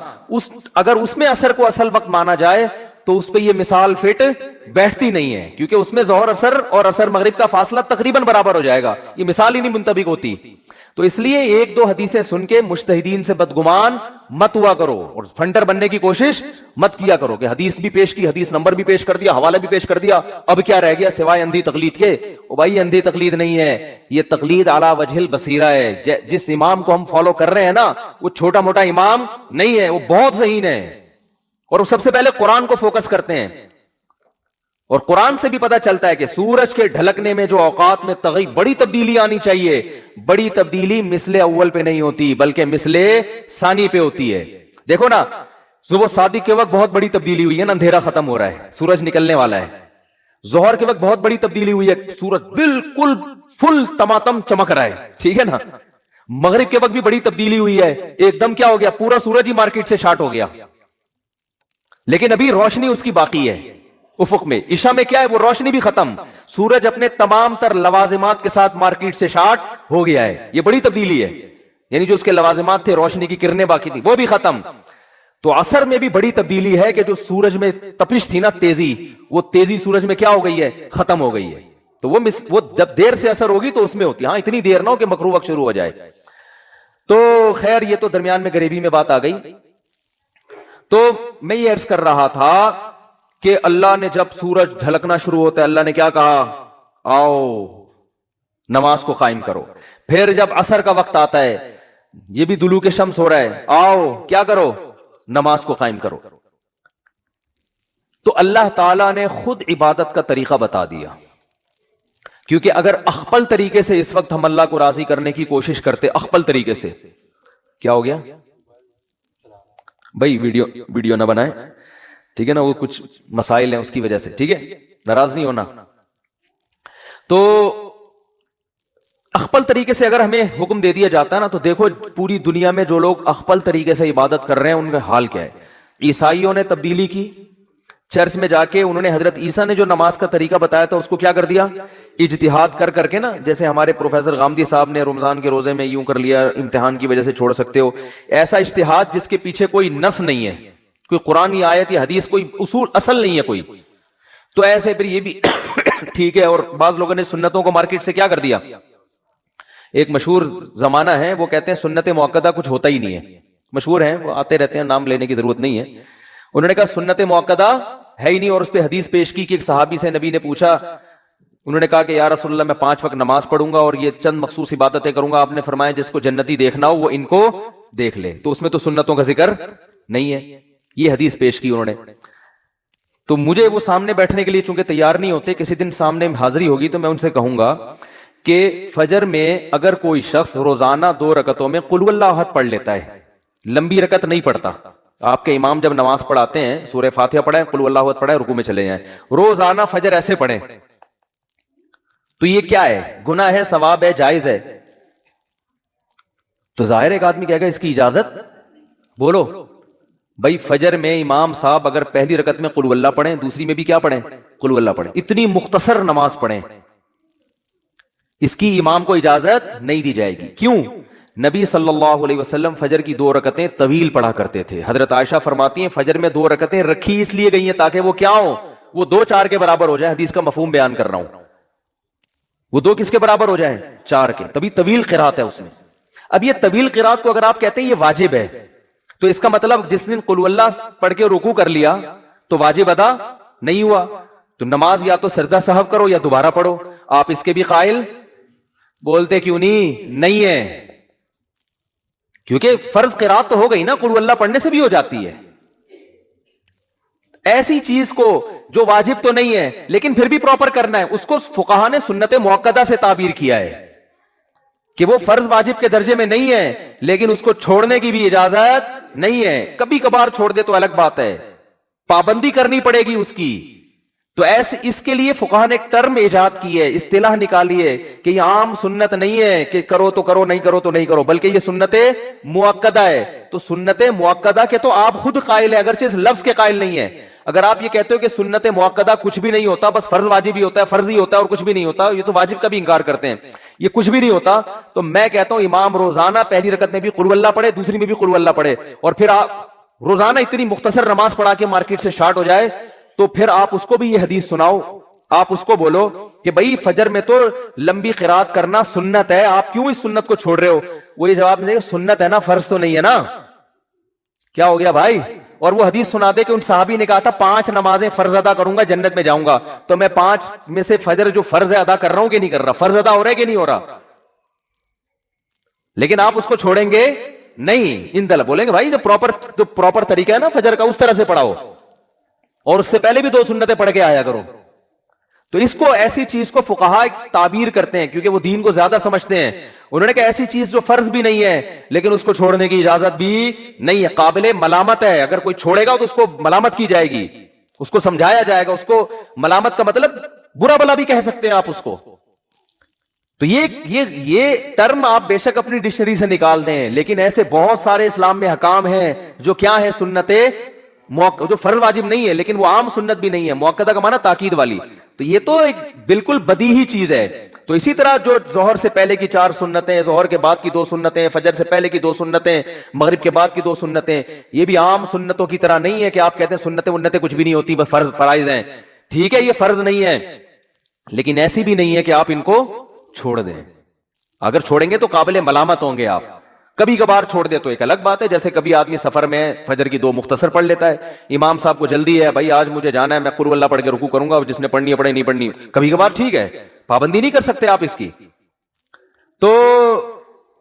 اگر اس میں عصر کو اصل وقت مانا جائے تو اس پہ یہ مثال فٹ بیٹھتی نہیں ہے, کیونکہ اس میں ظہر عصر اور عصر مغرب کا فاصلہ تقریباً برابر ہو جائے گا, یہ مثال ہی نہیں منطبق ہوتی. تو اس لیے 1-2 حدیثیں سن کے مجتہدین سے بدگمان مت ہوا کرو اور فنڈر بننے کی کوشش مت کیا کرو کہ حدیث بھی پیش کی, حدیث نمبر بھی پیش کر دیا, حوالہ بھی پیش کر دیا, اب کیا رہ گیا سوائے اندھی تقلید کے. او بھائی اندھی تقلید نہیں ہے, یہ تقلید علی وجہ البصیرہ ہے. جس امام کو ہم فالو کر رہے ہیں نا وہ چھوٹا موٹا امام نہیں ہے, وہ بہت ذہین ہے, اور وہ سب سے پہلے قرآن کو فوکس کرتے ہیں. اور قرآن سے بھی پتا چلتا ہے کہ سورج کے ڈھلکنے میں جو اوقات میں بڑی تبدیلی آنی چاہیے, بڑی تبدیلی مثل اول پہ نہیں ہوتی بلکہ مثل ثانی پہ ہوتی ہے. دیکھو نا صبح صادق کے وقت بہت بڑی تبدیلی ہوئی ہے نا, اندھیرا ختم ہو رہا ہے, سورج نکلنے والا ہے. ظہر کے وقت بہت بڑی تبدیلی ہوئی ہے, سورج بالکل فل تماتم چمک رہا ہے, ٹھیک ہے نا. مغرب کے وقت بھی بڑی تبدیلی ہوئی ہے, ایک دم کیا ہو گیا, پورا سورج ہی مارکیٹ سے شارٹ ہو گیا, لیکن ابھی روشنی اس کی باقی ہے افق میں. عشاء میں کیا ہے, وہ روشنی بھی ختم, سورج اپنے تمام تر لوازمات کے ساتھ مارکیٹ سے شارٹ ہو گیا ہے. یہ بڑی تبدیلی ہے, یعنی جو اس کے لوازمات تھے, روشنی کی کرنیں باقی تھی, وہ بھی ختم. تو عصر میں بھی بڑی تبدیلی ہے کہ جو سورج میں تپش تھی نا, تیزی, وہ تیزی سورج میں کیا ہو گئی ہے, ختم ہو گئی ہے. تو وہ جب دیر سے اثر ہوگی تو اس میں ہوتی ہے, ہاں اتنی دیر نہ ہو کہ مکروہ وقت شروع ہو جائے. تو خیر یہ تو درمیان میں غریبی میں بات آ گئی. تو میں یہ عرض کر رہا تھا کہ اللہ نے جب سورج ڈھلکنا شروع ہوتا ہے, اللہ نے کیا کہا, آؤ نماز کو قائم کرو. پھر جب عصر کا وقت آتا ہے, یہ بھی دلوک شمس ہو رہا ہے, آؤ کیا کرو, نماز کو قائم کرو. تو اللہ تعالیٰ نے خود عبادت کا طریقہ بتا دیا, کیونکہ اگر اخپل طریقے سے اس وقت ہم اللہ کو راضی کرنے کی کوشش کرتے, اخپل طریقے سے, کیا ہو گیا بھائی, ویڈیو نہ بنائیں, ٹھیک ہے نا, وہ کچھ مسائل ہیں اس کی وجہ سے, ٹھیک ہے, ناراض نہیں ہونا. تو اخپل طریقے سے اگر ہمیں حکم دے دیا جاتا ہے نا, تو دیکھو پوری دنیا میں جو لوگ اخپل طریقے سے عبادت کر رہے ہیں ان کا حال کیا ہے. عیسائیوں نے تبدیلی کی, چرچ میں جا کے انہوں نے حضرت عیسیٰ نے جو نماز کا طریقہ بتایا تھا اس کو کیا کر دیا, اجتہاد کر کے نا, جیسے ہمارے پروفیسر غامدی صاحب نے رمضان کے روزے میں یوں کر لیا, امتحان کی وجہ سے چھوڑ سکتے ہو, ایسا اجتہاد جس کے پیچھے کوئی نص نہیں ہے, کوئی قرآن آیت یا حدیث, کوئی اصول اصل نہیں ہے کوئی, تو ایسے پھر یہ بھی ٹھیک ہے. اور بعض لوگوں نے سنتوں کو مارکیٹ سے کیا کر دیا, ایک مشہور زمانہ ہے, وہ کہتے ہیں سنت موقدہ کچھ ہوتا ہی نہیں ہے, مشہور ہیں, وہ آتے رہتے ہیں, نام لینے کی ضرورت نہیں ہے. انہوں نے کہا سنت موقدہ ہے ہی نہیں, اور اس پہ حدیث پیش کی کہ ایک صحابی سے نبی نے پوچھا, انہوں نے کہا کہ یا رسول اللہ میں 5 وقت نماز پڑھوں گا اور یہ چند مخصوص عبادتیں کروں گا. آپ نے فرمایا جس کو جنتی دیکھنا ہو وہ ان کو دیکھ لے, تو اس میں تو سنتوں کا ذکر نہیں ہے. یہ حدیث پیش کی انہوں نے. تو مجھے وہ سامنے بیٹھنے کے لیے چونکہ تیار نہیں ہوتے, کسی دن سامنے حاضری ہوگی تو میں ان سے کہوں گا کہ فجر میں اگر کوئی شخص روزانہ 2 رکعتوں میں قل اللہ احد پڑھ لیتا ہے, لمبی رکعت نہیں پڑھتا, آپ کے امام جب نماز پڑھاتے ہیں سورہ فاتحہ پڑھیں, قل اللہ احد پڑھیں, رکوع میں چلے جائیں, روزانہ فجر ایسے پڑھیں, تو یہ کیا ہے, گناہ ہے, ثواب ہے, جائز ہے؟ تو ظاہر ایک آدمی کہے گا اس کی اجازت, بولو بھائی فجر میں امام صاحب اگر پہلی رکعت میں قل اللہ پڑھیں, دوسری میں بھی کیا پڑھیں, قل اللہ پڑھیں, اتنی مختصر نماز پڑھیں, اس کی امام کو اجازت نہیں دی جائے گی. کیوں؟ نبی صلی اللہ علیہ وسلم فجر کی 2 رکعتیں طویل پڑھا کرتے تھے. حضرت عائشہ فرماتی ہیں فجر میں 2 رکعتیں رکھی اس لیے گئی ہیں تاکہ وہ کیا ہو, وہ 2-4 کے برابر ہو جائیں. حدیث کا مفہوم بیان کر رہا ہوں, وہ 2 کس کے برابر ہو جائیں, 4 کے, تبھی طویل قرات ہے اس میں. اب یہ طویل قرات کو اگر آپ کہتے ہیں یہ واجب ہے, تو اس کا مطلب جس دن قل اللہ پڑھ کے رکوع کر لیا تو واجب ادا نہیں ہوا. تو نماز یا تو سجدہ سہو کرو یا دوبارہ پڑھو. آپ اس کے بھی قائل بولتے کیوں نہیں ہے؟ کیونکہ فرض قرات تو ہو گئی نا, قل اللہ پڑھنے سے بھی ہو جاتی ہے. ایسی چیز کو جو واجب تو نہیں ہے لیکن پھر بھی پراپر کرنا ہے, اس کو فقہا نے سنت مؤکدہ سے تعبیر کیا ہے کہ وہ فرض واجب کے درجے میں نہیں ہے لیکن اس کو چھوڑنے کی بھی اجازت نہیں ہے. کبھی کبھار چھوڑ دے تو الگ بات ہے, پابندی کرنی پڑے گی اس کی. تو ایسے اس کے لیے فقہا نے ایک ٹرم ایجاد کی ہے, اصطلاح نکالی ہے کہ یہ عام سنت نہیں ہے کہ کرو تو کرو, نہیں کرو تو نہیں کرو, بلکہ یہ سنت مؤکدہ ہے. تو سنت مؤکدہ کے تو آپ خود قائل ہیں, اگرچہ اس لفظ کے قائل نہیں ہے. اگر آپ یہ کہتے ہو کہ سنت مؤکدہ کچھ بھی نہیں ہوتا, بس فرض واجب ہی ہوتا ہے, فرض ہی ہوتا ہے اور کچھ بھی نہیں ہوتا, یہ تو واجب کا بھی انکار کرتے ہیں, یہ کچھ بھی نہیں ہوتا, تو میں کہتا ہوں امام روزانہ پہلی رکعت میں بھی قل اللہ پڑھے, دوسری میں بھی قل اللہ پڑھے, اور پھر آپ روزانہ اتنی مختصر نماز پڑھا کے مارکیٹ سے شارٹ ہو جائے تو پھر آپ اس کو بھی یہ حدیث سناؤ. آپ اس کو بولو کہ بھائی فجر میں تو لمبی قرات کرنا سنت ہے, آپ کیوں اس سنت کو چھوڑ رہے ہو؟ وہ یہ جواب دے گا سنت ہے نا, فرض تو نہیں ہے نا. کیا ہو گیا بھائی؟ اور وہ حدیث سنا دے کہ ان صحابی نے کہا تھا 5 نمازیں فرض ادا کروں گا جنت میں جاؤں گا, تو میں 5 میں سے فجر جو فرض ہے ادا کر رہا ہوں کہ نہیں کر رہا, فرض ادا ہو رہا ہے کہ نہیں ہو رہا, لیکن آپ اس کو چھوڑیں گے نہیں. ان دل بولیں گے بھائی جو پراپر طریقہ ہے نا فجر کا, اس طرح سے پڑھاؤ, اور اس سے پہلے بھی 2 سنتیں پڑھ کے آیا کرو. تو اس کو ایسی چیز کو فقہا تعبیر کرتے ہیں کیونکہ وہ دین کو زیادہ سمجھتے ہیں. انہوں نے کہا ایسی چیز جو فرض بھی نہیں ہے لیکن اس کو چھوڑنے کی اجازت بھی نہیں ہے, قابل ملامت ہے. اگر کوئی چھوڑے گا تو اس کو ملامت کی جائے گی, اس کو سمجھایا جائے گا. اس کو ملامت کا مطلب برا بلا بھی کہہ سکتے ہیں آپ اس کو. تو یہ ٹرم آپ بے شک اپنی ڈکشنری سے نکال دیں, لیکن ایسے بہت سارے اسلام میں حکام ہیں جو کیا ہے سنت جو فرض واجب نہیں ہے لیکن وہ عام سنت بھی نہیں ہے, مؤکدہ کا معنی تاکید والی. تو یہ تو ایک بالکل بدیہی چیز ہے. تو اسی طرح جو ظہر سے پہلے کی 4 سنتیں, ظہر کے بعد کی 2 سنتیں, فجر سے پہلے کی 2 سنتیں, مغرب کے بعد کی 2 سنتیں, یہ بھی عام سنتوں کی طرح نہیں ہے کہ آپ کہتے ہیں سنتیں ونتیں کچھ بھی نہیں ہوتی, بس فرائض ہیں. ٹھیک ہے یہ فرض نہیں ہے لیکن ایسی بھی نہیں ہے کہ آپ ان کو چھوڑ دیں. اگر چھوڑیں گے تو قابل ملامت ہوں گے آپ. کبھی کبھار چھوڑ دے تو ایک الگ بات ہے, جیسے کبھی آدمی سفر میں فجر کی 2 مختصر پڑھ لیتا ہے, امام صاحب کو جلدی ہے بھائی آج مجھے جانا ہے, میں قل اللہ پڑھ کے رکوع کروں گا, جس نے پڑھنی ہے پڑھے, نہیں پڑھنی, کبھی کبھار ٹھیک ہے, پابندی نہیں کر سکتے آپ اس کی. تو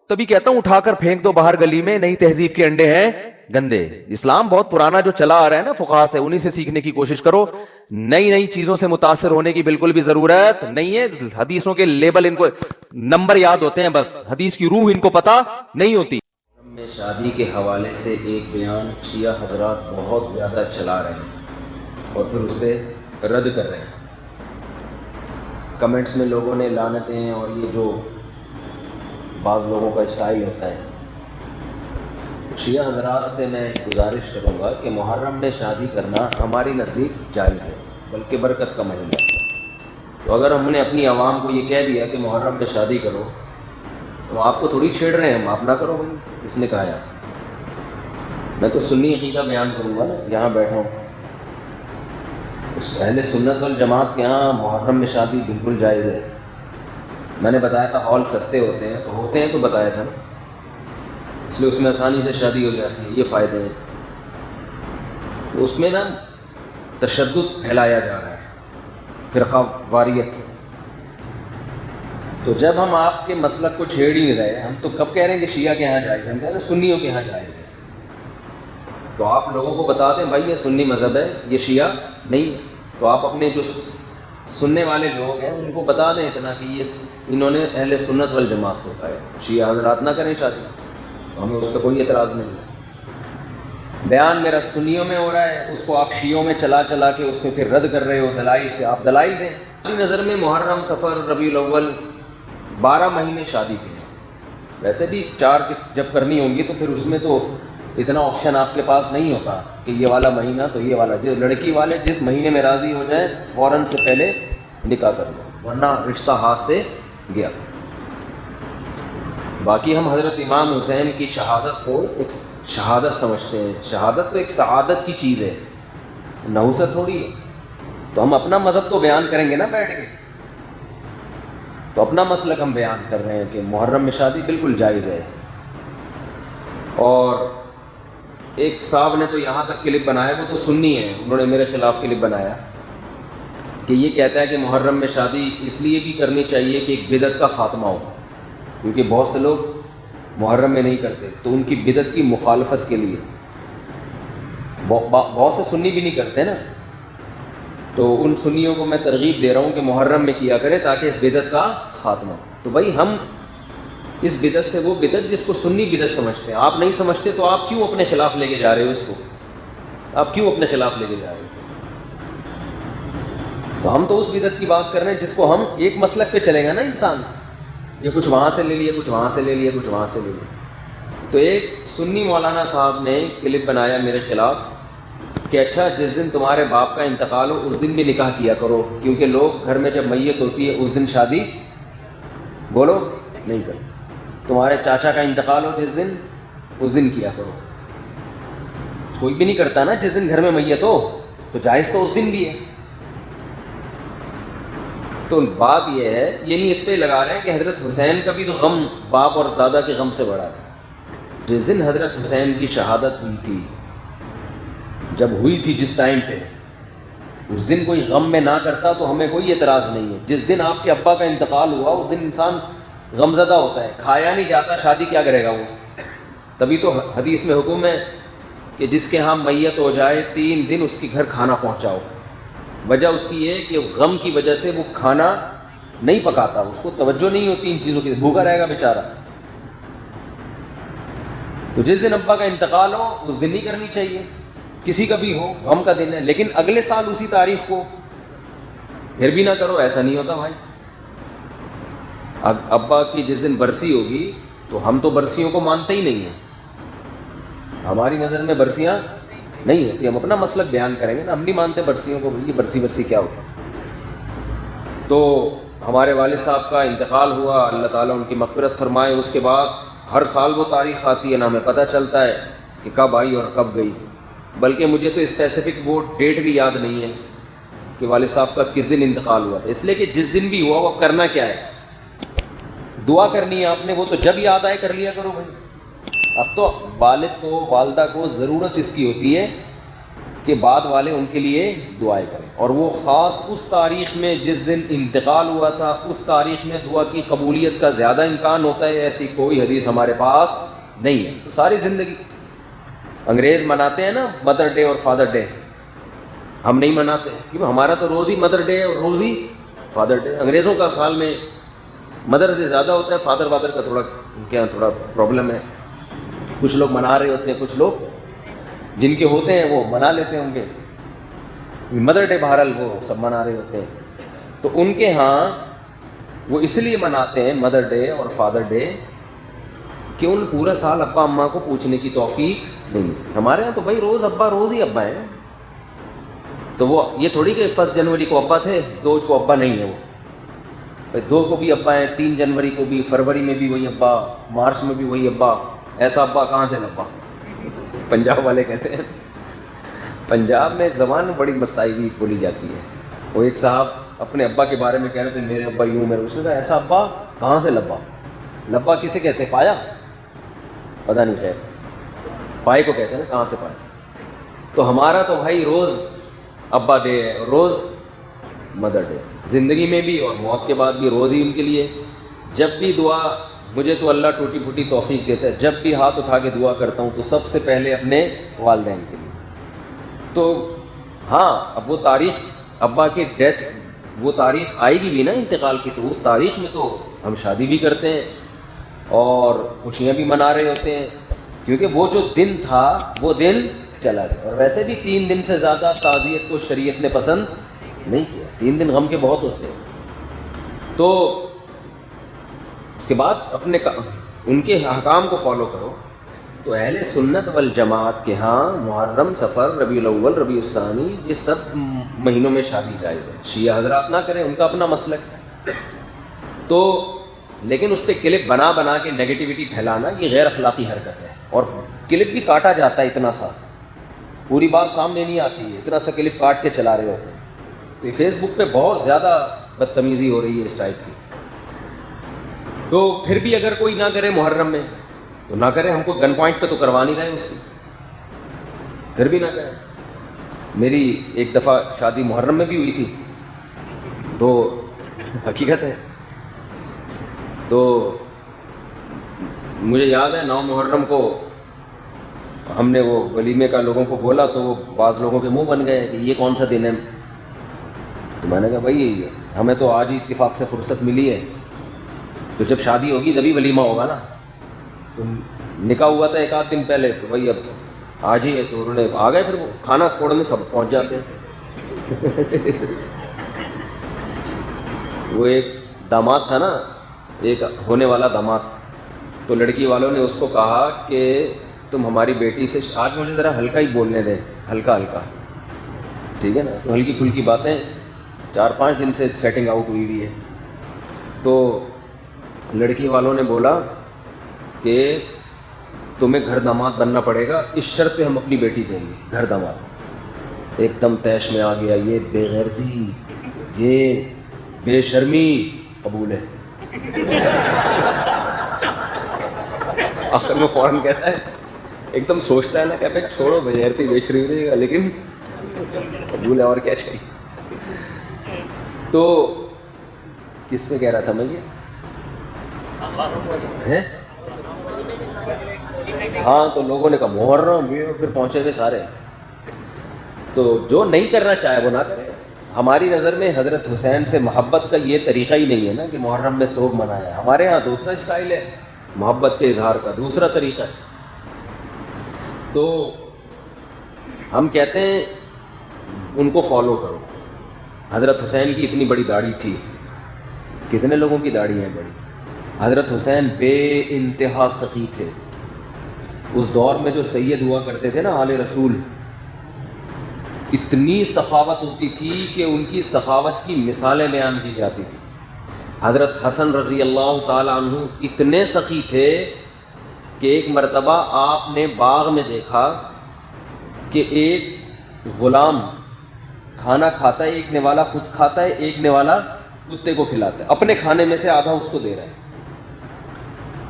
تبھی کہتا ہوں اٹھا کر پھینک دو باہر گلی میں, نئی تہذیب کے انڈے ہیں گندے. اسلام بہت پرانا جو چلا آ رہا ہے نا فقہا سے, انہی سے سیکھنے کی کوشش کرو. نئی چیزوں سے متاثر ہونے کی بالکل بھی ضرورت نہیں ہے. حدیثوں کے لیبل ان کو نمبر یاد ہوتے ہیں, بس حدیث کی روح ان کو پتہ نہیں ہوتی. میں شادی کے حوالے سے ایک بیان شیعہ حضرات بہت زیادہ چلا رہے ہیں اور پھر اس پہ رد کر رہے ہیں. کمنٹس میں لوگوں نے لعنتیں, اور یہ جو بعض لوگوں کا اسٹائل ہوتا ہے. شیعہ حضرات سے میں گزارش کروں گا کہ محرم میں شادی کرنا ہماری نزدیک جائز ہے, بلکہ برکت کا مہینہ ہے. تو اگر ہم نے اپنی عوام کو یہ کہہ دیا کہ محرم میں شادی کرو, تو آپ کو تھوڑی چھیڑ رہے ہیں, آپ نہ کرو بھائی, اس نے کہا. میں تو سنی عقیدہ بیان کروں گا نا, یہاں بیٹھا ہوں. اس اہل سنت والجماعت کے یہاں محرم میں شادی بالکل جائز ہے. میں نے بتایا تھا ہال سستے ہوتے ہیں تو بتایا تھا نا, اس لیے اس میں آسانی سے شادی ہو جاتی ہے, یہ فائدے ہیں. اس میں نا تشدد پھیلایا جا رہا ہے, فرقہ واریت. تو جب ہم آپ کے مسلک کو چھیڑ ہی نہیں رہے, ہم تو کب کہہ رہے ہیں کہ شیعہ کے یہاں جائز ہے, ہم کہہ رہے ہیں سنیوں کے یہاں جائز ہے. تو آپ لوگوں کو بتا دیں بھائی یہ سنی مذہب ہے, یہ شیعہ نہیں ہے. تو آپ اپنے جو سننے والے لوگ ہیں ان کو بتا دیں اتنا کہ یہ انہوں نے اہل سنت والجماعت کو کہا ہے, شیعہ حضرات نہ کریں شادی. تو ہمیں اس کا کوئی اعتراض نہیں ہے. بیان میرا سنیوں میں ہو رہا ہے, اس کو آپ شیعوں میں چلا کے اس میں پھر رد کر رہے ہو دلائل سے. آپ دلائل دیں. میری نظر میں محرم, صفر, ربیع الاول 12 مہینے شادی کے ہیں. ویسے بھی 4 جب کرنی ہوں گی تو پھر اس میں تو اتنا آپشن آپ کے پاس نہیں ہوتا کہ یہ والا مہینہ تو یہ والا. جو لڑکی والے جس مہینے میں راضی ہو جائیں فوراً سے پہلے نکاح کر دو, ورنہ رشتہ ہاتھ سے گیا. باقی ہم حضرت امام حسین کی شہادت کو ایک شہادت سمجھتے ہیں. شہادت تو ایک سعادت کی چیز ہے, نحوست تھوڑی ہے. تو ہم اپنا مذہب تو بیان کریں گے نا بیٹھ کے. تو اپنا مسلک ہم بیان کر رہے ہیں کہ محرم میں شادی بالکل جائز ہے. اور ایک صاحب نے تو یہاں تک کلپ بنایا, وہ تو سنی ہے, انہوں نے میرے خلاف کلپ بنایا کہ یہ کہتا ہے کہ محرم میں شادی اس لیے بھی کرنی چاہیے کہ ایک بدعت کا خاتمہ ہو، کیونکہ بہت سے لوگ محرم میں نہیں کرتے، تو ان کی بدعت کی مخالفت کے لیے بہت سے سنی بھی نہیں کرتے نا، تو ان سنیوں کو میں ترغیب دے رہا ہوں کہ محرم میں کیا کرے تاکہ اس بدعت کا خاتمہ ہو۔ تو بھائی ہم اس بدعت سے، وہ بدعت جس کو سنی بدعت سمجھتے ہیں، آپ نہیں سمجھتے تو آپ کیوں اپنے خلاف لے کے جا رہے ہو اس کو؟ آپ کیوں اپنے خلاف لے کے جا رہے ہو؟ تو ہم تو اس بدعت کی بات کر رہے ہیں جس کو ہم ایک مسلک پہ چلے گا نا انسان، یہ کچھ وہاں سے لے لیا، کچھ وہاں سے لے لیا، کچھ وہاں سے لے لیا۔ تو ایک سنی مولانا صاحب نے کلپ بنایا میرے خلاف کہ اچھا جس دن تمہارے باپ کا انتقال ہو اس دن بھی نکاح کیا کرو، کیونکہ لوگ گھر میں جب میت ہوتی ہے اس دن شادی بولو نہیں کرتے، تمہارے چاچا کا انتقال ہو جس دن اس دن کیا کرو۔ کوئی بھی نہیں کرتا نا جس دن گھر میں میت ہو، تو جائز تو اس دن بھی ہے۔ تو بات یہ ہے، یہ نہیں اس پہ لگا رہے ہیں کہ حضرت حسین کا بھی تو غم باپ اور دادا کے غم سے بڑا ہے۔ جس دن حضرت حسین کی شہادت ہوئی تھی، جب ہوئی تھی جس ٹائم پہ، اس دن کوئی غم میں نہ کرتا تو ہمیں کوئی اعتراض نہیں ہے۔ جس دن آپ کے ابا کا انتقال ہوا اس دن انسان غم زدہ ہوتا ہے، کھایا نہیں جاتا، شادی کیا کرے گا وہ؟ تبھی تو حدیث میں حکم ہے کہ جس کے ہاں میت ہو جائے 3 دن اس کے گھر کھانا پہنچاؤ۔ وجہ اس کی یہ کہ غم کی وجہ سے وہ کھانا نہیں پکاتا، اس کو توجہ نہیں ہوتی ان چیزوں کی، بھوکا رہے گا بیچارہ۔ تو جس دن ابا کا انتقال ہو اس دن نہیں کرنی چاہیے، کسی کا بھی ہو، غم کا دن ہے، لیکن اگلے سال اسی تاریخ کو پھر بھی نہ کرو، ایسا نہیں ہوتا بھائی۔ اب ابا کی جس دن برسی ہوگی تو ہم تو برسیوں کو مانتے ہی نہیں ہیں، ہماری نظر میں برسیاں نہیں ہوتی، ہم اپنا مسلک بیان کریں گے نا، ہم نہیں مانتے برسیوں کو، یہ برسی کیا ہوتا۔ تو ہمارے والد صاحب کا انتقال ہوا، اللہ تعالیٰ ان کی مغفرت فرمائے، اس کے بعد ہر سال وہ تاریخ آتی ہے نا، ہمیں پتہ چلتا ہے کہ کب آئی اور کب گئی، بلکہ مجھے تو اسپیسیفک وہ ڈیٹ بھی یاد نہیں ہے کہ والد صاحب کا کس دن انتقال ہوا تھا، اس لیے کہ جس دن بھی ہوا وہ کرنا کیا ہے، دعا کرنی ہے آپ نے، وہ تو جب یاد آئے کر لیا کرو بھائی۔ اب تو والد کو، والدہ کو ضرورت اس کی ہوتی ہے کہ بعد والے ان کے لیے دعائیں کریں، اور وہ خاص اس تاریخ میں جس دن انتقال ہوا تھا اس تاریخ میں دعا کی قبولیت کا زیادہ امکان ہوتا ہے، ایسی کوئی حدیث ہمارے پاس نہیں ہے۔ تو ساری زندگی انگریز مناتے ہیں نا مدر ڈے اور فادر ڈے، ہم نہیں مناتے کیونکہ ہمارا تو روز ہی مدر ڈے اور روز ہی فادر ڈے۔ انگریزوں کا سال میں مدر ڈے زیادہ ہوتا ہے، فادر کا تھوڑا کیا تھوڑا پرابلم ہے، کچھ لوگ منا رہے ہوتے ہیں، کچھ لوگ جن کے ہوتے ہیں وہ منا لیتے ہوں گے، مدر ڈے بہرحال وہ سب منا رہے ہوتے ہیں۔ تو ان کے ہاں وہ اس لیے مناتے ہیں مدر ڈے اور فادر ڈے کہ ان پورا سال ابا اماں کو پوچھنے کی توفیق نہیں ہے۔ ہمارے ہاں تو بھائی روز ہی ابا ہیں، تو وہ یہ تھوڑی کہ 1 جنوری کو ابا تھے 2 کو ابا نہیں ہے، وہ 2 کو بھی ابا ہیں، 3 جنوری کو بھی، فروری میں بھی وہی ابا، مارچ میں بھی وہی ابا، ایسا ابا کہاں سے لبا؟ پنجاب والے کہتے ہیں، پنجاب میں زبان بڑی مستعفی بولی جاتی ہے۔ وہ ایک صاحب اپنے ابا کے بارے میں کہہ رہے تھے میرے ابا یوں، میرے، اس نے کہا ایسا ابا کہاں سے لبا؟ لبا کسے کہتے ہیں؟ پایا؟ پتہ نہیں، شاید پائے کو کہتے ہیں نا، کہاں سے پایا؟ تو ہمارا تو بھائی روز ابا ڈے ہے، روز مدر ڈے، زندگی میں بھی اور موت کے بعد بھی روز ہی ان کے لیے۔ جب بھی دعا، مجھے تو اللہ ٹوٹی پھوٹی توفیق دیتا ہے، جب بھی ہاتھ اٹھا کے دعا کرتا ہوں تو سب سے پہلے اپنے والدین کے لیے۔ تو ہاں اب وہ تاریخ ابا کی ڈیتھ، وہ تاریخ آئے گی بھی نا انتقال کی، تو اس تاریخ میں تو ہم شادی بھی کرتے ہیں اور خوشیاں بھی منا رہے ہوتے ہیں، کیونکہ وہ جو دن تھا وہ دن چلا گیا۔ اور ویسے بھی 3 دن سے زیادہ تعزیت کو شریعت نے پسند نہیں کیا، 3 دن غم کے بہت ہوتے ہیں۔ تو اس کے بعد اپنے ان کے احکام کو فالو کرو۔ تو اہل سنت والجماعت کے ہاں محرم، صفر، ربیع الاول، ربیع الثانی، یہ سب مہینوں میں شادی جائز ہے۔ شیعہ حضرات نہ کریں، ان کا اپنا مسلک ہے۔ تو لیکن اس پہ کلپ بنا کے نیگیٹیوٹی پھیلانا یہ غیر اخلاقی حرکت ہے، اور کلپ بھی کاٹا جاتا ہے اتنا سا، پوری بات سامنے نہیں آتی ہے، اتنا سا کلپ کاٹ کے چلا رہے ہوتے ہیں۔ تو یہ فیس بک پہ بہت زیادہ بدتمیزی ہو رہی ہے اس ٹائپ کی۔ تو پھر بھی اگر کوئی نہ کرے محرم میں تو نہ کرے، ہم کو گن پوائنٹ پہ تو کروا نہیں رہے اس کی، پھر بھی نہ کرے۔ میری ایک دفعہ شادی محرم میں بھی ہوئی تھی، تو حقیقت ہے. تو مجھے یاد ہے 9 محرم کو ہم نے وہ ولیمے کا لوگوں کو بولا تو وہ بعض لوگوں کے منہ بن گئے کہ یہ کون سا دن ہے. تو میں نے کہا بھائی ہمیں تو آج ہی اتفاق سے فرصت ملی ہے, تو جب شادی ہوگی تبھی ولیمہ ہوگا نا. تو نکاح ہوا تھا 1 آدھ دن پہلے, تو بھائی اب آج ہی ہے, تو انہوں نے آ گئے, پھر وہ کھانا کھوڑنے سب پہنچ جاتے ہیں. وہ ایک داماد تھا نا, ایک ہونے والا داماد, تو لڑکی والوں نے اس کو کہا کہ تم ہماری بیٹی سے آج مجھے ذرا ہلکا ہی بولنے دیں, ہلکا ہلکا, ٹھیک ہے نا, تو ہلکی پھلکی باتیں, 4-5 دن سے سیٹنگ آؤٹ ہوئی ہے. تو لڑکی والوں نے بولا کہ تمہیں گھر داماد بننا پڑے گا, اس شرط پہ ہم اپنی بیٹی دیں گے گھر داماد. ایک دم تیش میں آ گیا, یہ بے غیرتی, یہ بے شرمی قبول ہے. آخر میں فوراً کہتا ہے, ایک دم سوچتا ہے نا کہ بھائی چھوڑو بے غیرتی بے شرمی رہے گا, لیکن قبول ہے, اور کیا چاہیے. تو کس پہ کہہ رہا تھا میں یہ ہے؟ ہاں, تو لوگوں نے کہا محرم, یہ پھر پہنچے ہوئے سارے. تو جو نہیں کرنا چاہے وہ نہ کرے. ہماری نظر میں حضرت حسین سے محبت کا یہ طریقہ ہی نہیں ہے نا کہ محرم میں سوگ منایا. ہمارے ہاں دوسرا اسٹائل ہے محبت کے اظہار کا, دوسرا طریقہ ہے. تو ہم کہتے ہیں ان کو فالو کرو. حضرت حسین کی اتنی بڑی داڑھی تھی, کتنے لوگوں کی داڑھی ہیں بڑی. حضرت حسین بے انتہا سخی تھے. اس دور میں جو سید ہوا کرتے تھے نا آل رسول, اتنی سخاوت ہوتی تھی کہ ان کی سخاوت کی مثالیں بیان کی جاتی تھی. حضرت حسن رضی اللہ تعالیٰ عنہ اتنے سخی تھے کہ ایک مرتبہ آپ نے باغ میں دیکھا کہ ایک غلام کھانا کھاتا ہے, ایک نوالا خود کھاتا ہے, ایک نوالا کتے کو کھلاتا ہے, اپنے کھانے میں سے آدھا اس کو دے رہا ہے.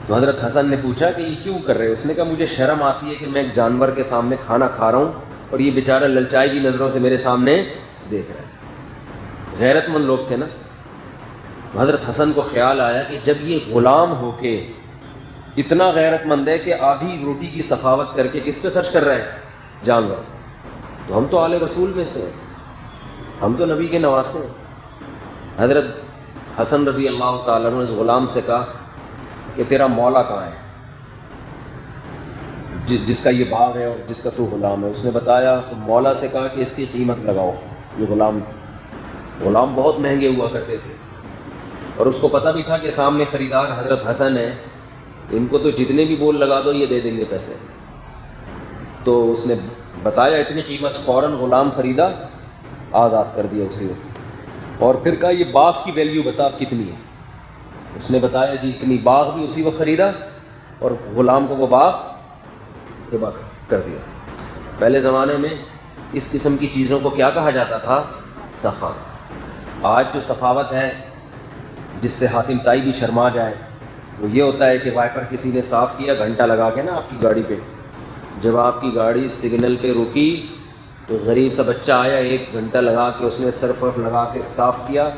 تو حضرت حسن نے پوچھا کہ یہ کیوں کر رہے ہو؟ اس نے کہا مجھے شرم آتی ہے کہ میں ایک جانور کے سامنے کھانا کھا رہا ہوں اور یہ بیچارہ للچائی کی نظروں سے میرے سامنے دیکھ رہا ہے. غیرت مند لوگ تھے نا. حضرت حسن کو خیال آیا کہ جب یہ غلام ہو کے اتنا غیرت مند ہے کہ آدھی روٹی کی سخاوت کر کے کس پہ خرچ کر رہا ہے؟ جانور. تو ہم تو آل رسول میں سے ہیں, ہم تو نبی کے نواسے ہیں. حضرت حسن رضی اللہ تعالیٰ عنہ نے اس غلام سے کہا کہ تیرا مولا کہاں ہے, جس کا یہ باغ ہے اور جس کا تو غلام ہے؟ اس نے بتایا. تو مولا سے کہا کہ اس کی قیمت لگاؤ. یہ غلام بہت مہنگے ہوا کرتے تھے, اور اس کو پتہ بھی تھا کہ سامنے خریدار حضرت حسن ہے, ان کو تو جتنے بھی بول لگا دو یہ دے دیں گے پیسے. تو اس نے بتایا اتنی قیمت, فوراً غلام خریدا, آزاد کر دیا اسی وقت. اور پھر کہا یہ باغ کی ویلیو بتا اب کتنی ہے؟ اس نے بتایا جی اتنی. باغ بھی اسی وقت خریدا اور غلام کو وہ باغ ہبہ کر دیا. پہلے زمانے میں اس قسم کی چیزوں کو کیا کہا جاتا تھا؟ سخاوت. آج جو سخاوت ہے جس سے حاتم طائی بھی شرما جائے وہ یہ ہوتا ہے کہ وائپر کسی نے صاف کیا گھنٹہ لگا کے نا آپ کی گاڑی پہ, جب آپ کی گاڑی سگنل پہ رکی تو غریب سا بچہ آیا, 1 گھنٹہ لگا کے اس نے سرف ورف لگا کے صاف کیا.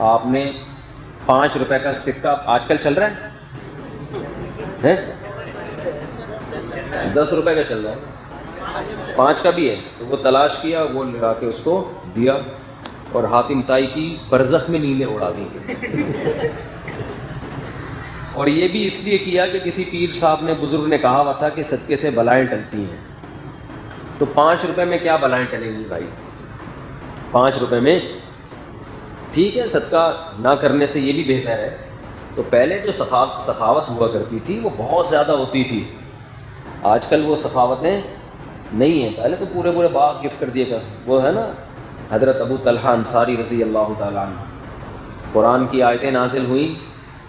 آپ نے 5 روپے کا سکہ آج کل چل رہا ہے 10 روپے کا چل رہا ہے, 5 کا بھی ہے, تو وہ تلاش کیا, وہ لگا کے اس کو دیا, اور حاتم طائی کی برزخ میں نیندیں اڑا دی. اور یہ بھی اس لیے کیا کہ کسی پیر صاحب نے, بزرگ نے کہا ہوا تھا کہ صدقے سے بلائیں ٹلتی ہیں. تو 5 روپے میں کیا بلائیں ٹلیں گی بھائی؟ 5 روپے میں ٹھیک ہے, صدقہ نہ کرنے سے یہ بھی بہتر ہے. تو پہلے جو سخاوت ہوا کرتی تھی وہ بہت زیادہ ہوتی تھی. آج کل وہ سخاوتیں نہیں ہیں. پہلے تو پورے باغ گفٹ کر دیے گا. وہ ہے نا حضرت ابو طلحہ انصاری رضی اللہ تعالیٰ عنہ, قرآن کی آیتیں نازل ہوئیں,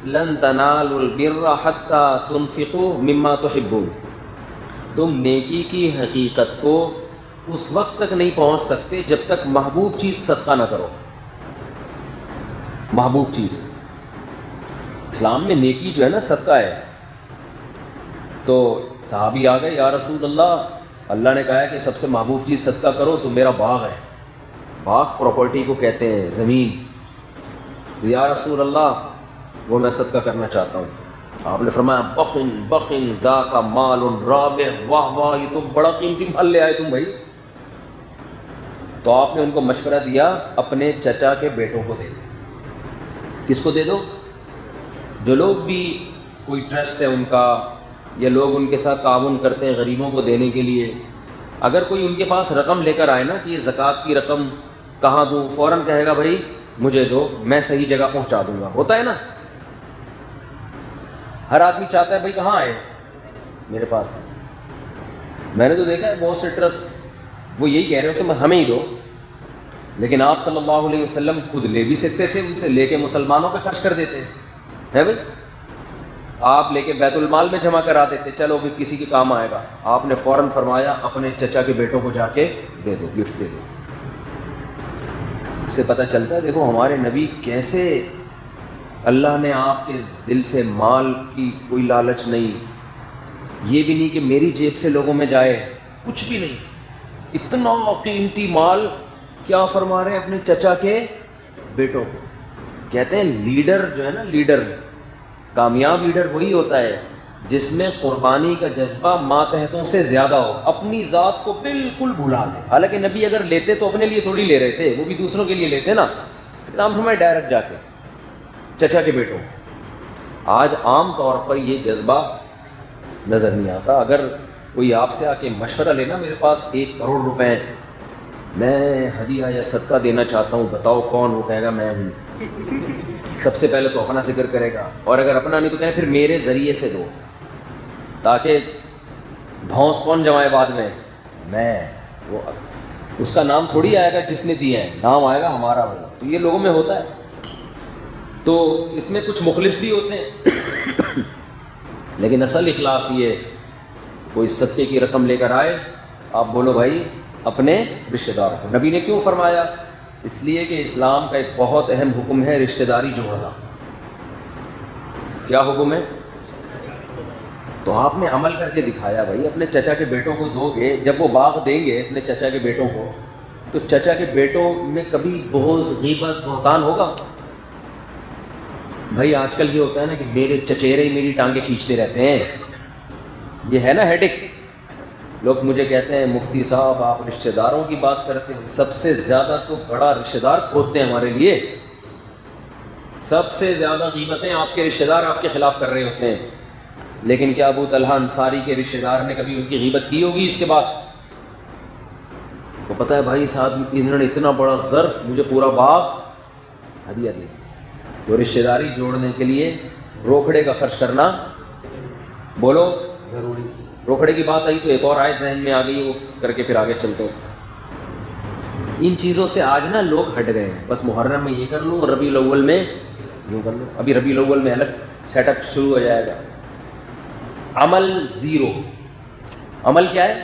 لن تنالوا البر حتی تنفقوا مما تحبون. تم نیکی کی حقیقت کو اس وقت تک نہیں پہنچ سکتے جب تک محبوب چیز صدقہ نہ کرو. محبوب چیز اسلام میں نیکی جو ہے نا صدقہ ہے. تو صحابی آ گئے, یا رسول اللہ, اللہ نے کہا ہے کہ سب سے محبوب چیز صدقہ کرو, تو میرا باغ ہے. باغ پراپرٹی کو کہتے ہیں, زمین. یا رسول اللہ وہ میں صدقہ کرنا چاہتا ہوں. آپ نے فرمایا بخن بخن ذاک مال رابح، واہ واہ یہ تو بڑا قیمتی مال لے آئے تم بھائی. تو آپ نے ان کو مشورہ دیا اپنے چچا کے بیٹوں کو دے دو. کس کو دے دو؟ جو لوگ بھی کوئی ٹرسٹ ہے ان کا، یا لوگ ان کے ساتھ تعاون کرتے ہیں غریبوں کو دینے کے لیے، اگر کوئی ان کے پاس رقم لے کر آئے نا کہ یہ زکوٰۃ کی رقم کہاں دوں، فوراً کہے گا بھائی مجھے دو، میں صحیح جگہ پہنچا دوں گا. ہوتا ہے نا، ہر آدمی چاہتا ہے بھائی کہاں آئے میرے پاس. میں نے تو دیکھا ہے بہت سے ٹرسٹ وہ یہی کہہ رہے ہو کہ ہمیں ہی دو، لیکن آپ صلی اللہ علیہ وسلم خود لے بھی سکتے تھے، ان سے لے کے مسلمانوں پہ خرچ کر دیتے ہے بھائی. آپ لے کے بیت المال میں جمع کرا دیتے، چلو بھی کسی کے کام آئے گا. آپ نے فوراً فرمایا اپنے چچا کے بیٹوں کو جا کے دے دو، گفٹ دے دو. اس سے پتہ چلتا ہے دیکھو ہمارے نبی کیسے، اللہ نے آپ کے دل سے مال کی کوئی لالچ نہیں، یہ بھی نہیں کہ میری جیب سے لوگوں میں جائے، کچھ بھی نہیں. اتنا قیمتی مال کیا فرما رہے ہیں اپنے چچا کے بیٹوں کو. کہتے ہیں لیڈر جو ہے نا، لیڈر کامیاب لیڈر وہی ہوتا ہے جس میں قربانی کا جذبہ ماتحتوں سے زیادہ ہو، اپنی ذات کو بالکل بھلا دے. حالانکہ نبی اگر لیتے تو اپنے لیے تھوڑی لے رہے تھے، وہ بھی دوسروں کے لیے لیتے نا. نام فرمائے ڈائریکٹ جا کے چچا کے بیٹوں. آج عام طور پر یہ جذبہ نظر نہیں آتا. اگر کوئی آپ سے آ کے مشورہ لینا میرے پاس 1 کروڑ روپے ہیں، میں ہدیہ یا صدقہ دینا چاہتا ہوں، بتاؤ کون؟ وہ کہے گا میں ہوں. سب سے پہلے تو اپنا ذکر کرے گا، اور اگر اپنا نہیں تو کہیں پھر میرے ذریعے سے دو، تاکہ دھونس کون جمائے بعد میں. وہ اس کا نام تھوڑی آئے گا جس نے دیا ہے، نام آئے گا ہمارا بھائی. تو یہ لوگوں میں ہوتا ہے. تو اس میں کچھ مخلص بھی ہوتے ہیں لیکن اصل اخلاص یہ ہے، کوئی صدقے کی رقم لے کر آئے، آپ بولو بھائی اپنے رشتہ دار کو. نبی نے کیوں فرمایا؟ اس لیے کہ اسلام کا ایک بہت اہم حکم ہے رشتہ داری جوڑنا. کیا حکم ہے؟ تو آپ نے عمل کر کے دکھایا بھائی. اپنے چچا کے بیٹوں کو دو گے، جب وہ باغ دیں گے اپنے چچا کے بیٹوں کو، تو چچا کے بیٹوں میں کبھی بغض، غیبت، بہتان ہوگا؟ بھائی آج کل یہ ہوتا ہے نا کہ میرے چچیرے ہی میری ٹانگیں کھینچتے رہتے ہیں. یہ ہے نا ہیڈک. لوگ مجھے کہتے ہیں مفتی صاحب آپ رشتہ داروں کی بات کرتے ہیں، سب سے زیادہ تو بڑا رشتہ دار کھوتے ہیں ہمارے لیے. سب سے زیادہ غیبتیں آپ کے رشتہ دار آپ کے خلاف کر رہے ہوتے ہیں. لیکن کیا ابو طلحہ انصاری کے رشتہ دار نے کبھی ان کی غیبت کی ہوگی اس کے بعد؟ وہ پتہ ہے بھائی صاحب انہوں نے اتنا بڑا ظرف مجھے پورا باغ ہدیہ دیا. تو رشتہ داری جوڑنے کے لیے روکھڑے کا خرچ کرنا بولو ضروری. روکھڑے کی بات آئی تو ایک اور آیت ذہن میں آ گئی، وہ کر کے پھر آگے چلتے ہو. ان چیزوں سے آج نا لوگ ہٹ گئے ہیں. بس محرم میں یہ کر لوں اور ربیع الاول میں یوں کر لوں. ابھی ربیع الاول میں الگ سیٹ اپ شروع ہو جائے گا. عمل زیرو. عمل کیا ہے؟